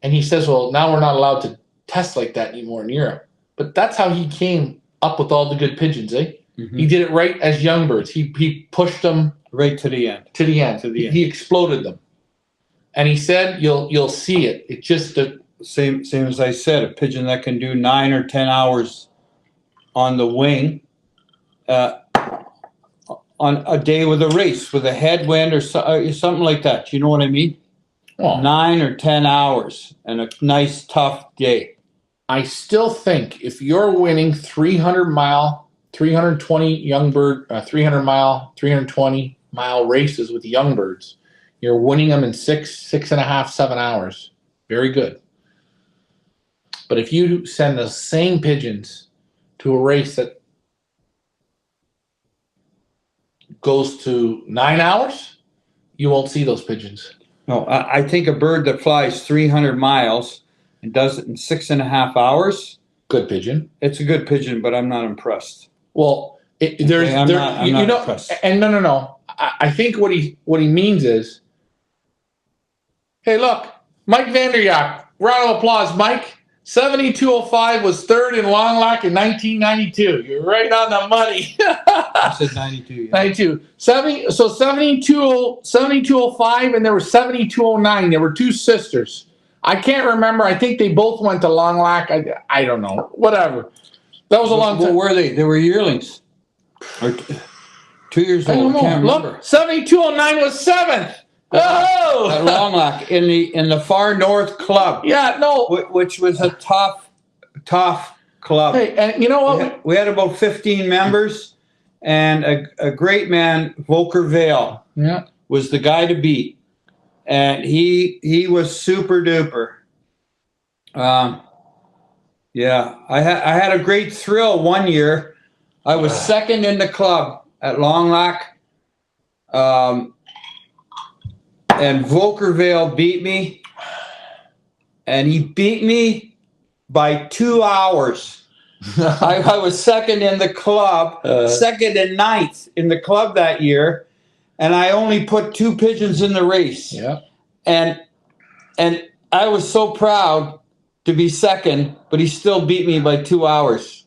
And he says, well, now we're not allowed to test like that anymore in Europe. But that's how he came up with all the good pigeons, eh? Mm-hmm. He did it right as young birds. He pushed them right to the end. To the end. He exploded them. And he said, you'll see it. It's just the same as I said, a pigeon that can do 9 or 10 hours on the wing. On a day with a race, with a headwind or something like that. You know what I mean? Oh. 9 or 10 hours and a nice, tough day. I still think if you're winning 300-mile, 320 young bird, 300-mile, 320-mile races with young birds, you're winning them in 6.5, 7 hours. Very good. But if you send the same pigeons to a race that goes to 9 hours, you won't see those pigeons. No, I think a bird that flies 300 miles and does it in 6.5 hours. Good pigeon. It's a good pigeon, but I'm not impressed. Well, I'm not impressed. And no. I think what he means is, hey, look, Mike Vanderyak, round of applause, Mike. 7205 was third in Long Lock in 1992. You're right on the money. I said 92. Yeah. 92. 7205 and there was 7209. There were two sisters. I can't remember. I think they both went to Long Lock. I don't know. Whatever. That was a long time. What were they? They were yearlings. Or 2 years old. I can't remember. Look, 7209 was seventh. Oh, at Long Lock in the far north club. Yeah, no, which was a tough club. Hey, and you know what? We had about 15 members, and a great man, Volker Vale, was the guy to beat, and he was super duper. Yeah, I had a great thrill one year. I was second in the club at Long Lock. And Volker Vale beat me, and he beat me by 2 hours. I was second in the club, second and ninth in the club that year, and I only put 2 pigeons in the race. Yeah, and I was so proud to be second, but he still beat me by 2 hours.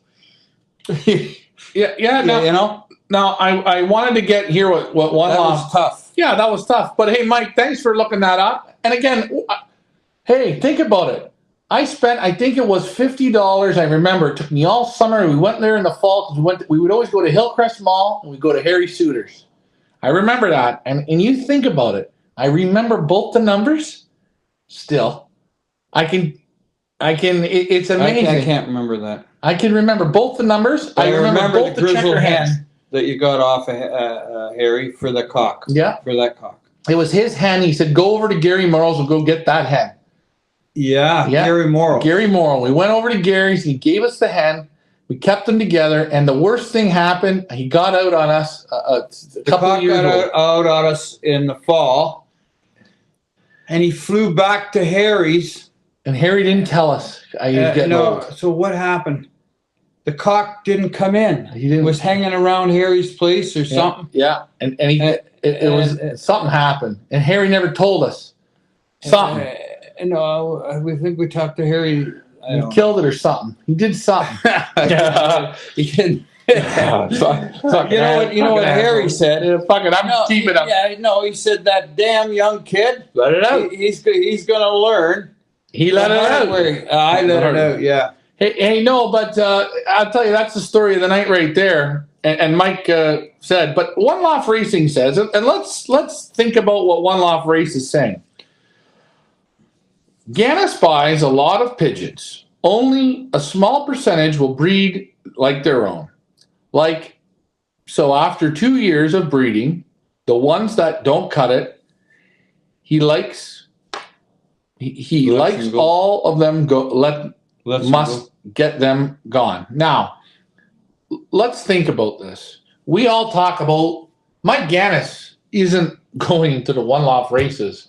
yeah. No, you know. Now I wanted to get here what one that was tough. Yeah, that was tough. But hey, Mike, thanks for looking that up. And again, hey, think about it. I think it was $50. I remember it took me all summer. We went there in the fall because we would always go to Hillcrest Mall and we'd go to Harry Suiter's. I remember that. And you think about it. I remember both the numbers still. It's amazing. I can't remember that. I can remember both the numbers. I remember both the grizzle hen that you got off Harry for the cock. Yeah. For that cock. It was his hen. He said, go over to Gary Morrow's and go get that hen. Yeah, Gary Morrow. Gary Morrow. We went over to Gary's. He gave us the hen. We kept them together. And the worst thing happened. He got out on us a couple of years ago. The cock got out on us in the fall. And he flew back to Harry's. And Harry didn't tell us. So what happened? The cock didn't come in. He was hanging around Harry's place or something. Yeah, and something happened, and Harry never told us something. We think we talked to Harry. He killed it or something. He did something. He didn't. You know what Harry said? I'm keeping up. Yeah, no, he said that damn young kid. Let it out. He's going to learn. He let it out. I let it out. Yeah. Hey, no, but I'll tell you, that's the story of the night right there. And Mike said, but One-loft Racing says, and let's think about what One-loft Race is saying. Gannus buys a lot of pigeons. Only a small percentage will breed like their own. Like So after 2 years of breeding, the ones that don't cut it, he likes Them go. all of them go. Lets them Must go. get them gone. Now, let's think about this. We all talk about Mike Gannis isn't going to the one-loft races,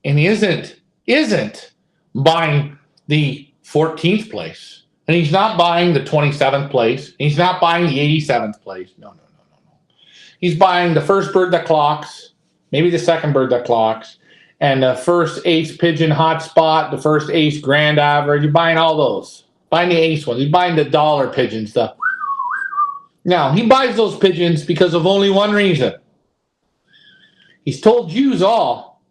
and he isn't buying the 14th place, and he's not buying the 27th place, and he's not buying the 87th place. No. He's buying the first bird that clocks, maybe the second bird that clocks, and the first ace pigeon hot spot, the first ace grand average. You're buying all those. Buying the ace ones. He's buying the dollar pigeons. Now, he buys those pigeons because of only one reason. He's told yous all,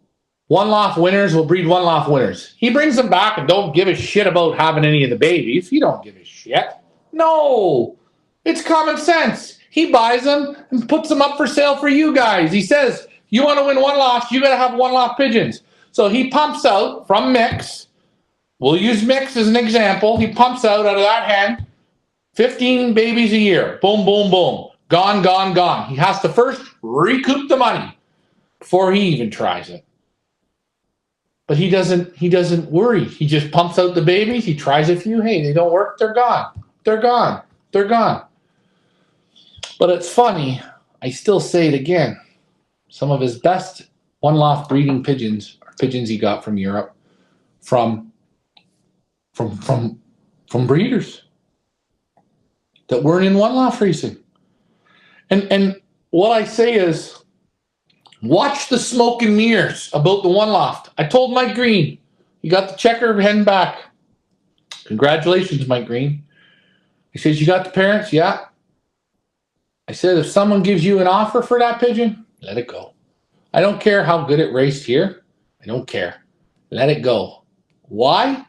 one-loft winners will breed one-loft winners. He brings them back and don't give a shit about having any of the babies. He don't give a shit. No. It's common sense. He buys them and puts them up for sale for you guys. He says, you want to win one-loft, you got to have one-loft pigeons. So he pumps out from mix. We'll use mix as an example. He pumps out of that hen 15 babies a year. Boom, boom, boom. Gone, gone, gone. He has to first recoup the money before he even tries it. But he doesn't worry. He just pumps out the babies. He tries a few. Hey, they don't work. They're gone. They're gone. They're gone. But it's funny. I still say it again. Some of his best one-loft breeding pigeons are pigeons he got from Europe, from breeders that weren't in one-loft racing. And what I say is, watch the smoke and mirrors about the one-loft. I told Mike Green, he got the checker hen back. Congratulations, Mike Green. He says, you got the parents? Yeah. I said, if someone gives you an offer for that pigeon, let it go. I don't care how good it raced here. I don't care. Let it go. Why?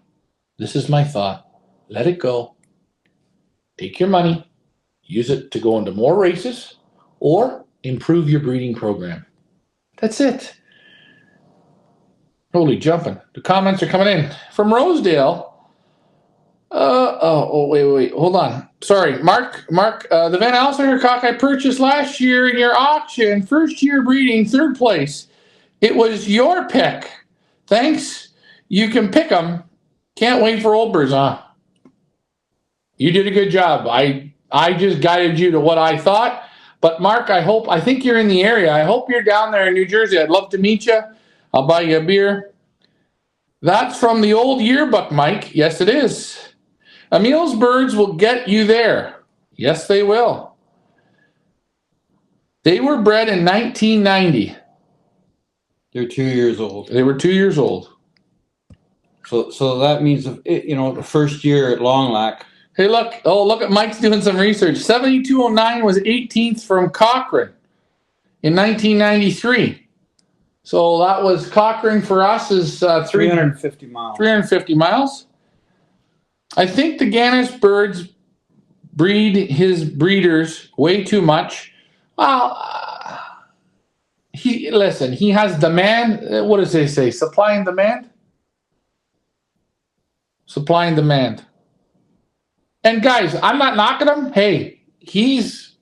This is my thought. Let it go. Take your money, use it to go into more races, or improve your breeding program. That's it. Holy jumping. The comments are coming in. From Rosedale. Wait. Hold on. Sorry. Mark, the Van Alsinger cock I purchased last year in your auction, first year breeding, third place. It was your pick. Thanks. You can pick them. Can't wait for old birds, huh? You did a good job. I just guided you to what I thought. But Mark, I think you're in the area. I hope you're down there in New Jersey. I'd love to meet you. I'll buy you a beer. That's from the old yearbook, Mike. Yes, it is. Emil's birds will get you there. Yes, they will. They were bred in 1990. They're 2 years old. They were 2 years old. So that means, the first year at Long Lac. Hey, look at Mike's doing some research. 7209 was 18th from Cochrane in 1993. So that was Cochrane for us is 350 miles. 350 miles. I think the Gannis birds breed his breeders way too much. Well, he has demand. What does they say? Supply and demand? Supply and demand. And guys, I'm not knocking him. Hey, he's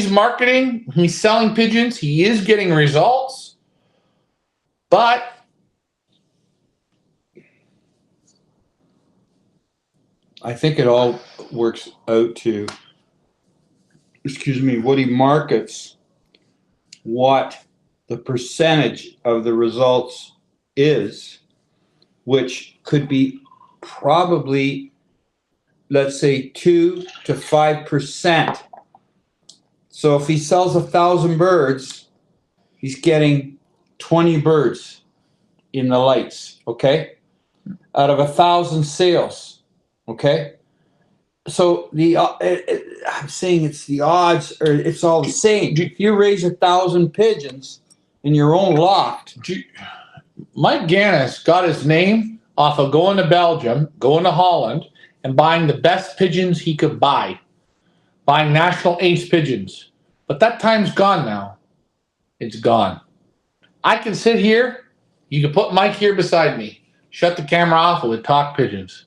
marketing. He's selling pigeons. He is getting results. But I think it all works out to, what he markets, what the percentage of the results is, which could be probably, let's say, 2 to 5%. So if he sells 1,000 birds, he's getting 20 birds in the lights, okay? Out of 1,000 sales. Okay, so I'm saying it's the odds, or it's all the same. If you raise 1,000 pigeons in your own loft, Mike Gannis got his name off of going to Belgium, going to Holland, and buying the best pigeons he could buy, buying national ace pigeons. But that time's gone now. It's gone. I can sit here. You can put Mike here beside me. Shut the camera off and we'll talk pigeons.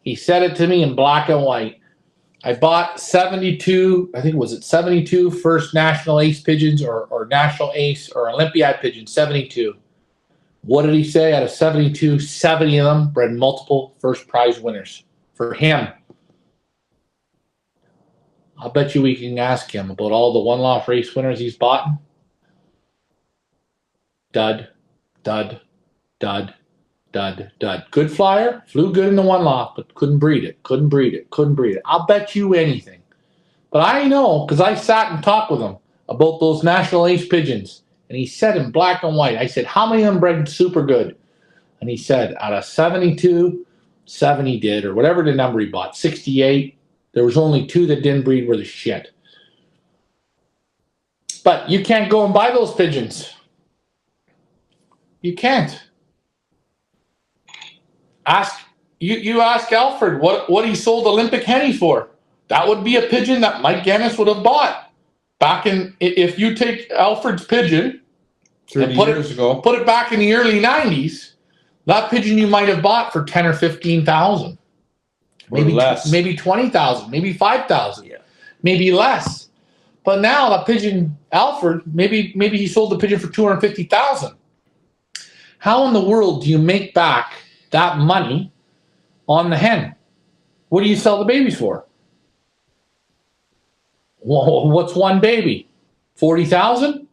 He said it to me in black and white. I bought 72, I think, was it 72 first national ace pigeons or national ace or Olympiad pigeons, 72. What did he say? Out of 72, 70 of them bred multiple first prize winners for him. I'll bet you we can ask him about all the one-loft race winners he's bought. Dud, dud, dud, dud, dud. Good flyer, flew good in the one-loft, but couldn't breed it, couldn't breed it, couldn't breed it. I'll bet you anything. But I know, because I sat and talked with him about those national ace pigeons. And he said in black and white, I said, how many of them bred super good? And he said, out of 72, 70 did, or whatever the number he bought, 68. There was only 2 that didn't breed worth a shit. But you can't go and buy those pigeons. You can't. You ask Alfred what he sold Olympic Henny for. That would be a pigeon that Mike Gannis would have bought. Back in, if you take Alfred's pigeon 30 and years ago. put it back in the early 90s, that pigeon you might have bought for 10 or 15,000. Maybe less. Maybe 20,000, maybe 5,000, Yeah. maybe less. But now the pigeon, Alfred, maybe he sold the pigeon for 250,000. How in the world do you make back that money on the hen? What do you sell the babies for? Well, what's one baby? 40,000?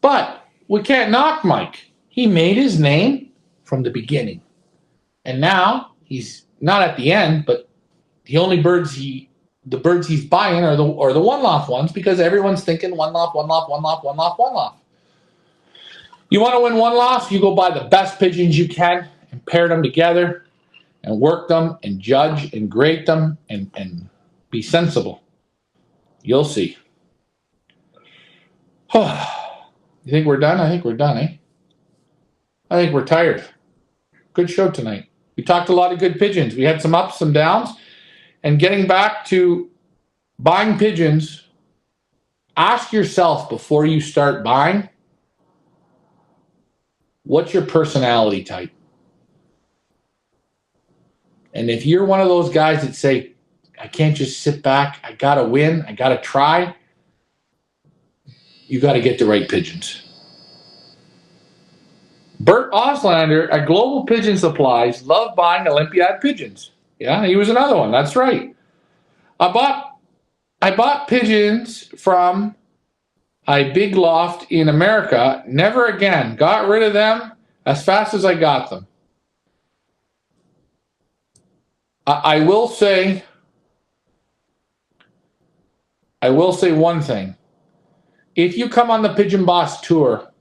But we can't knock Mike. He made his name from the beginning. And now he's not at the end, but the only birds he's buying are the one-loft ones, because everyone's thinking one-loft, one-loft, one-loft, one-loft, one-loft. You want to win one-loft, you go buy the best pigeons you can and pair them together and work them and judge and grade them and be sensible. You'll see. You think we're done? I think we're done, eh? I think we're tired. Good show tonight. We talked a lot of good pigeons. We had some ups, some downs. And getting back to buying pigeons, ask yourself before you start buying, what's your personality type? And if you're one of those guys that say, I can't just sit back, I got to win, I got to try, you got to get the right pigeons. Bert Oslander at Global Pigeon Supplies loved buying Olympiad pigeons. Yeah, he was another one. That's right. I bought pigeons from a big loft in America. Never again. Got rid of them as fast as I got them. I will say one thing. If you come on the Pigeon Boss tour,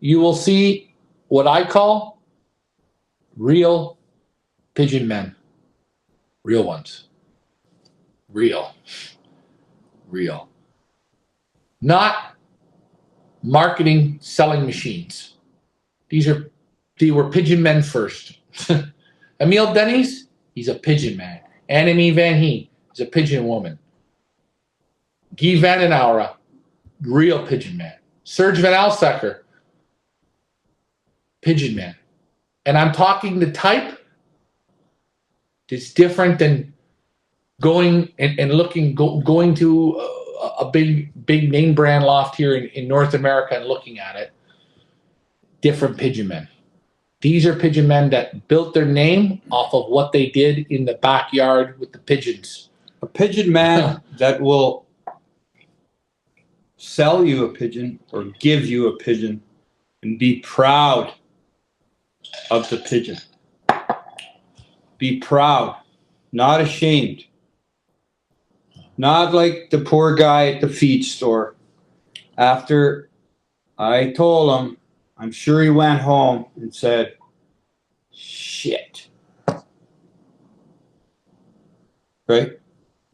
you will see what I call real pigeon men. Real ones. Real. Not marketing, selling machines. They were pigeon men first. Emile Denny's, he's a pigeon man. Annemie Van Heen is a pigeon woman. Guy Vandenauer, real pigeon man. Serge Van Alstecker, pigeon man. And I'm talking the type that's different than going and going to a big name brand loft here in North America and looking at it. Different pigeon men. These are pigeon men that built their name off of what they did in the backyard with the pigeons. A pigeon man that will sell you a pigeon or give you a pigeon and be proud of the pigeon. Be proud, not ashamed. Not like the poor guy at the feed store. After I told him, I'm sure he went home and said, shit. Right?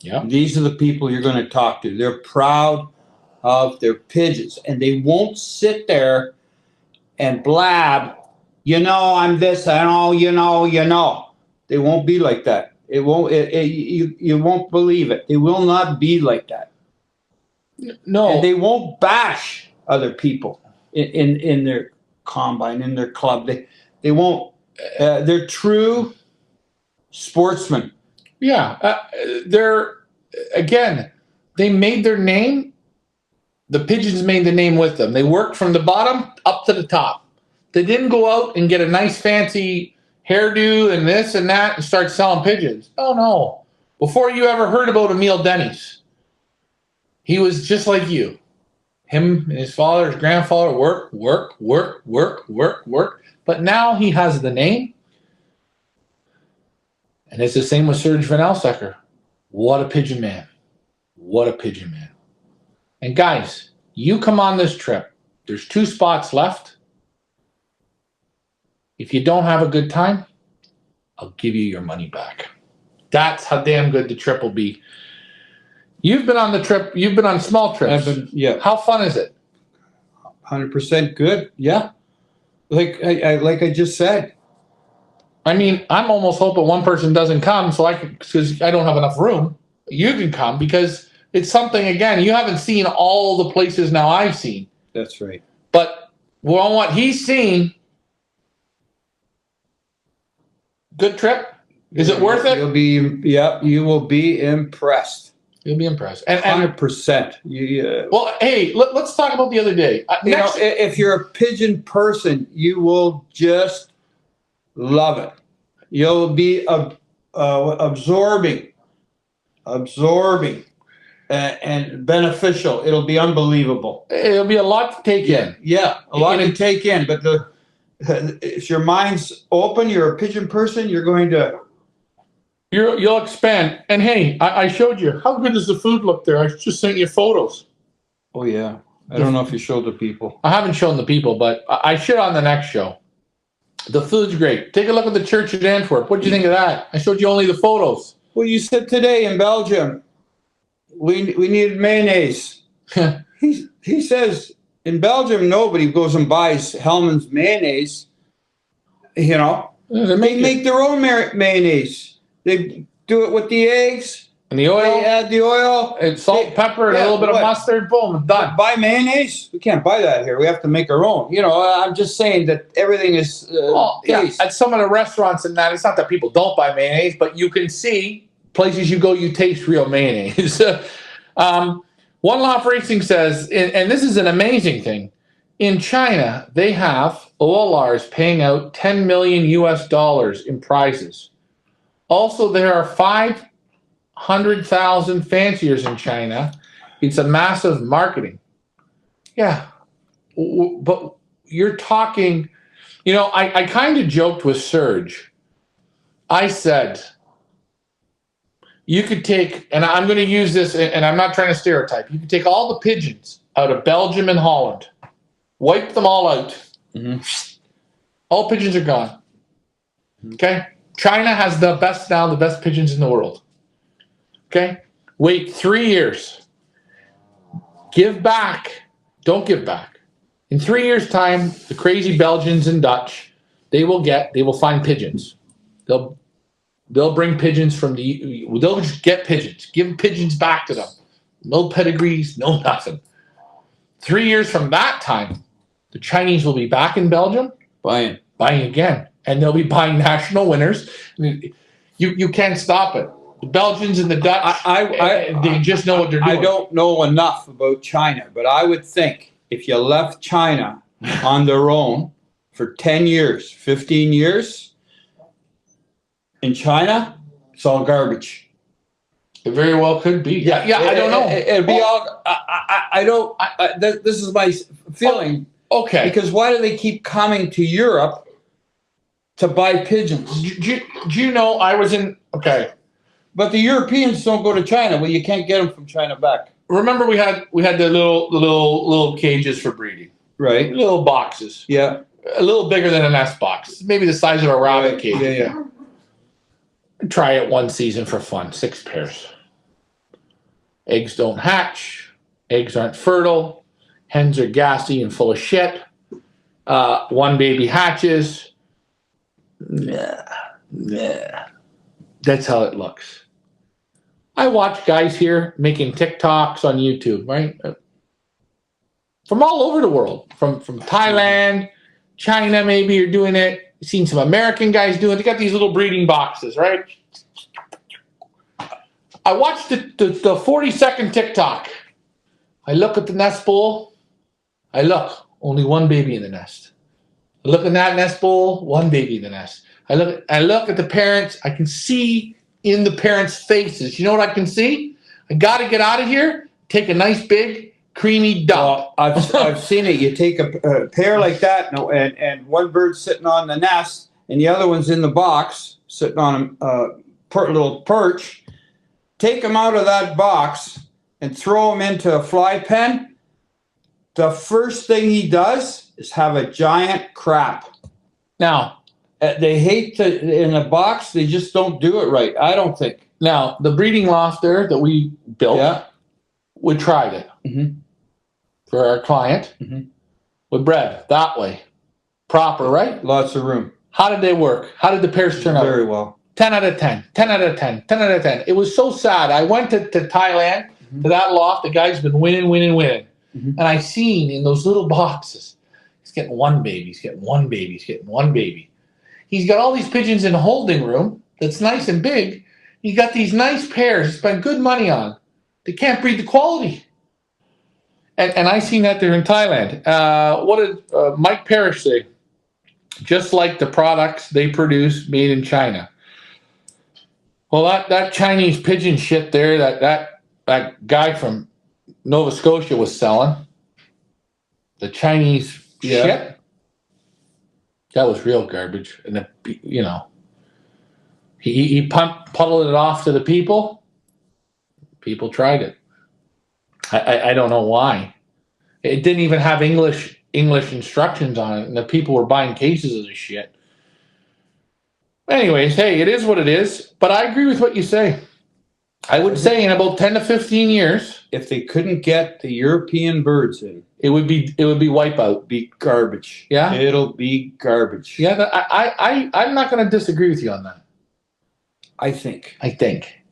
Yeah. These are the people you're going to talk to. They're proud of their pigeons, and they won't sit there and blab, I'm this, I know, you know. They won't be like that. It won't. You won't believe it. They will not be like that. No. And they won't bash other people in their combine, in their club. They won't They're true sportsmen. Yeah, they made their name. The pigeons made the name with them. They worked from the bottom up to the top. They didn't go out and get a nice fancy hairdo and this and that and start selling pigeons. Oh no. Before you ever heard about Emil Denny's, he was just like you. Him and his father, his grandfather, work. But now he has the name. And it's the same with Serge Van Elsecker. What a pigeon man. What a pigeon man. And guys, you come on this trip. There's 2 spots left. If you don't have a good time, I'll give you your money back. That's how damn good the trip will be. You've been on the trip. You've been on small trips. Yeah. How fun is it? 100% good. Yeah. Like I just said. I mean, I'm almost hoping one person doesn't come because I don't have enough room. You can come because it's something, again, you haven't seen all the places now I've seen. That's right. But on what he's seen, good trip. Is it worth it? You will be impressed. You'll be impressed. 100%. Well, hey, let's talk about the other day. If you're a pigeon person, you will just love it. You'll be absorbing, and beneficial. It'll be unbelievable. It'll be a lot to take in. Yeah, a lot to take in. But if your mind's open, you're a pigeon person, you're going to... You'll expand. And hey, I showed you. How good does the food look there? I just sent you photos. Oh, yeah. I don't know if you showed the people. I haven't shown the people, but I should on the next show. The food's great. Take a look at the church at Antwerp. What did you think of that? I showed you only the photos. Well, you said today in Belgium, we needed mayonnaise. He says in Belgium, nobody goes and buys Hellmann's mayonnaise. You know, they make their own mayonnaise. They do it with the eggs. And the oil. They add the oil. And salt, pepper, and a little bit of mustard. Boom, done. Buy mayonnaise? We can't buy that here. We have to make our own. You know, I'm just saying that everything is taste. At some of the restaurants and that, it's not that people don't buy mayonnaise, but you can see places you go, you taste real mayonnaise. One-loft Racing says, and this is an amazing thing, in China, they have OLRs paying out $10 million US in prizes. Also, there are 500,000 fanciers in China. It's a massive marketing. Yeah. But you're talking, I kind of joked with Serge. I said, you could take, and I'm going to use this, and I'm not trying to stereotype, you could take all the pigeons out of Belgium and Holland, wipe them all out. Mm-hmm. All pigeons are gone. Okay? China has the best pigeons in the world. Okay? Wait 3 years. Give back. Don't give back. In 3 years' time, the crazy Belgians and Dutch, they will find pigeons. They'll bring pigeons they'll just get pigeons. Give pigeons back to them. No pedigrees, no nothing. 3 years from that time, the Chinese will be back in Belgium. Buying again. And they'll be buying national winners. I mean, you can't stop it. The Belgians and the Dutch, they just know what they're doing. I don't know enough about China, but I would think if you left China on their own for 10 years, 15 years, in China, it's all garbage. It very well could be. Yeah, I don't know. It'd be all... this is my feeling. Okay. Because why do they keep coming to Europe to buy pigeons? Do you know I was in... Okay. But the Europeans don't go to China. Well, you can't get them from China back. Remember we had the little cages for breeding. Right. Little boxes. Yeah. A little bigger than a nest box. Maybe the size of a rabbit cage. Yeah. Try it one season for fun. 6 pairs. Eggs don't hatch. Eggs aren't fertile. Hens are gassy and full of shit. One baby hatches. Nah. That's how it looks. I watch guys here making TikToks on YouTube, right? From all over the world. From Thailand, China maybe you're doing it. seen some American guys doing. They got these little breeding boxes, right? I watched the 40-second TikTok. I look at the nest bowl. I look, only one baby in the nest. I look in that nest bowl, one baby in the nest. I look at the parents. I can see in the parents' faces. You know what I can see? I got to get out of here. Take a nice big creamy dump. I've seen it. You take a pair like that, and one bird's sitting on the nest, and the other one's in the box, sitting on a little perch. Take them out of that box and throw them into a fly pen. The first thing he does is have a giant crap. Now, they hate in a box. They just don't do it right. I don't think. Now, the breeding loft there that we built, we tried it for our client. We bred that way, proper, right? Lots of room. How did they work? How did the pairs turn out? Very well. 10 out of 10, 10 out of 10, 10 out of 10. It was so sad. I went to Thailand, to that loft. The guy's been winning. And I seen in those little boxes, he's getting one baby, he's getting one baby, he's getting one baby. He's got all these pigeons in a holding room that's nice and big. He's got these nice pairs he spent good money on. They can't breed the quality. And I seen that there in Thailand. What did Mike Parrish say? Just like the products they produce made in China. Well, that Chinese pigeon shit there, that guy from Nova Scotia was selling, the Chinese shit, that was real garbage. And he puddled it off to the people. People tried it. I don't know why. It didn't even have English instructions on it, and the people were buying cases of this shit. Anyways, hey, it is what it is. But I agree with what you say. I would say in about 10 to 15 years, if they couldn't get the European birds in, it would be wipeout. Be garbage. Yeah, it'll be garbage. Yeah, I'm not going to disagree with you on that. I think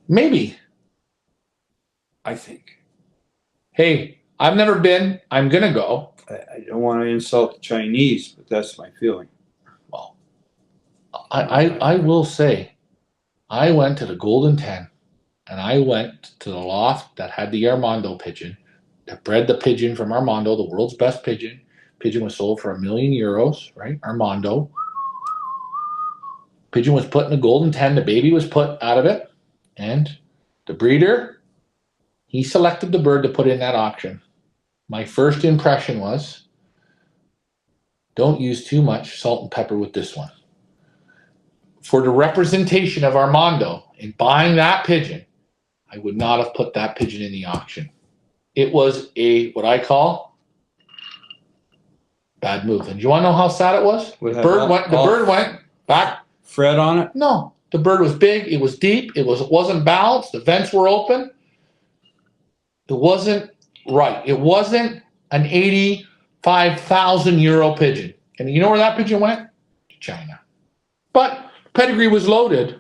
maybe. I think. Hey, I've never been. I'm gonna go. I don't want to insult the Chinese, but that's my feeling. Well, I will say, I went to the Golden 10, and I went to the loft that had the Armando pigeon, that bred the pigeon from Armando, the world's best pigeon. Pigeon was sold for €1 million, right? Armando. Pigeon was put in the Golden 10. The baby was put out of it, and the breeder, he selected the bird to put in that auction. My first impression was, don't use too much salt and pepper with this one. For the representation of Armando in buying that pigeon, I would not have put that pigeon in the auction. It was what I call bad move. And do you want to know how sad it was? The bird went back. Fred on it? No. The bird was big. It was deep. It wasn't balanced. The vents were open. It wasn't right. It wasn't an €85,000 pigeon. And you know where that pigeon went? To China. But Pedigree was loaded.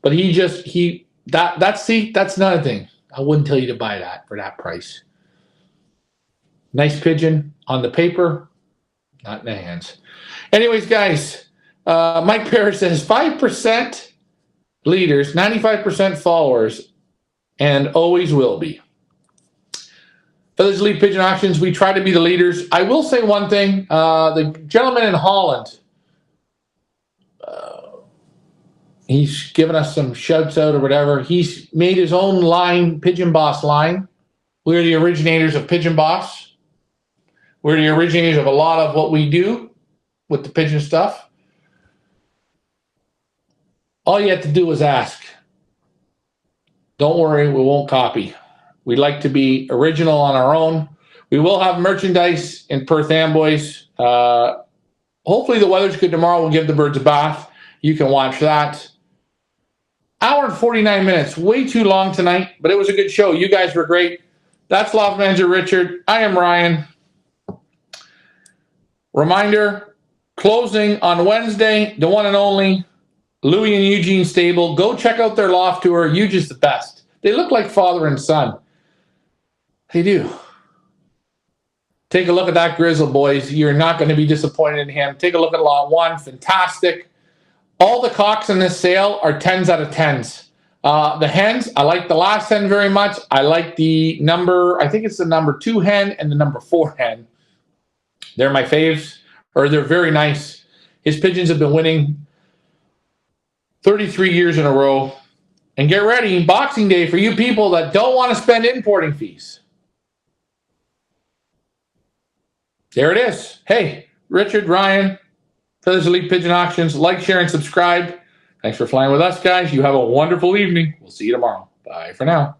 But that's another thing. I wouldn't tell you to buy that for that price. Nice pigeon on the paper, not in the hands. Anyways, guys, Mike Parrish says 5% leaders, 95% followers, and always will be. Feathers Elite Pigeon Auctions, we try to be the leaders. I will say one thing. The gentleman in Holland, he's given us some shouts out or whatever. He's made his own line, Pigeon Boss line. We're the originators of Pigeon Boss. We're the originators of a lot of what we do with the pigeon stuff. All you have to do is ask. Don't worry, we won't copy. We like to be original on our own. We will have merchandise in Perth Amboys. Hopefully the weather's good tomorrow. We'll give the birds a bath. You can watch that. Hour and 49 minutes. Way too long tonight, but it was a good show. You guys were great. That's Loft Manager Richard. I am Ryan. Reminder, closing on Wednesday, the one and only Louie and Eugene Stable. Go check out their loft tour. Eugene's the best. They look like father and son. They do. Take a look at that grizzle, boys. You're not going to be disappointed in him. Take a look at lot 1. Fantastic. All the cocks in this sale are 10s out of 10s. The hens, I like the last hen very much. I like the number, I think it's the number 2 hen and the number 4 hen. They're my faves, or they're very nice. His pigeons have been winning 33 years in a row. And get ready, Boxing Day, for you people that don't want to spend importing fees. There it is. Hey, Richard, Ryan, Feathers Elite Pigeon Auctions. Like, share, and subscribe. Thanks for flying with us, guys. You have a wonderful evening. We'll see you tomorrow. Bye for now.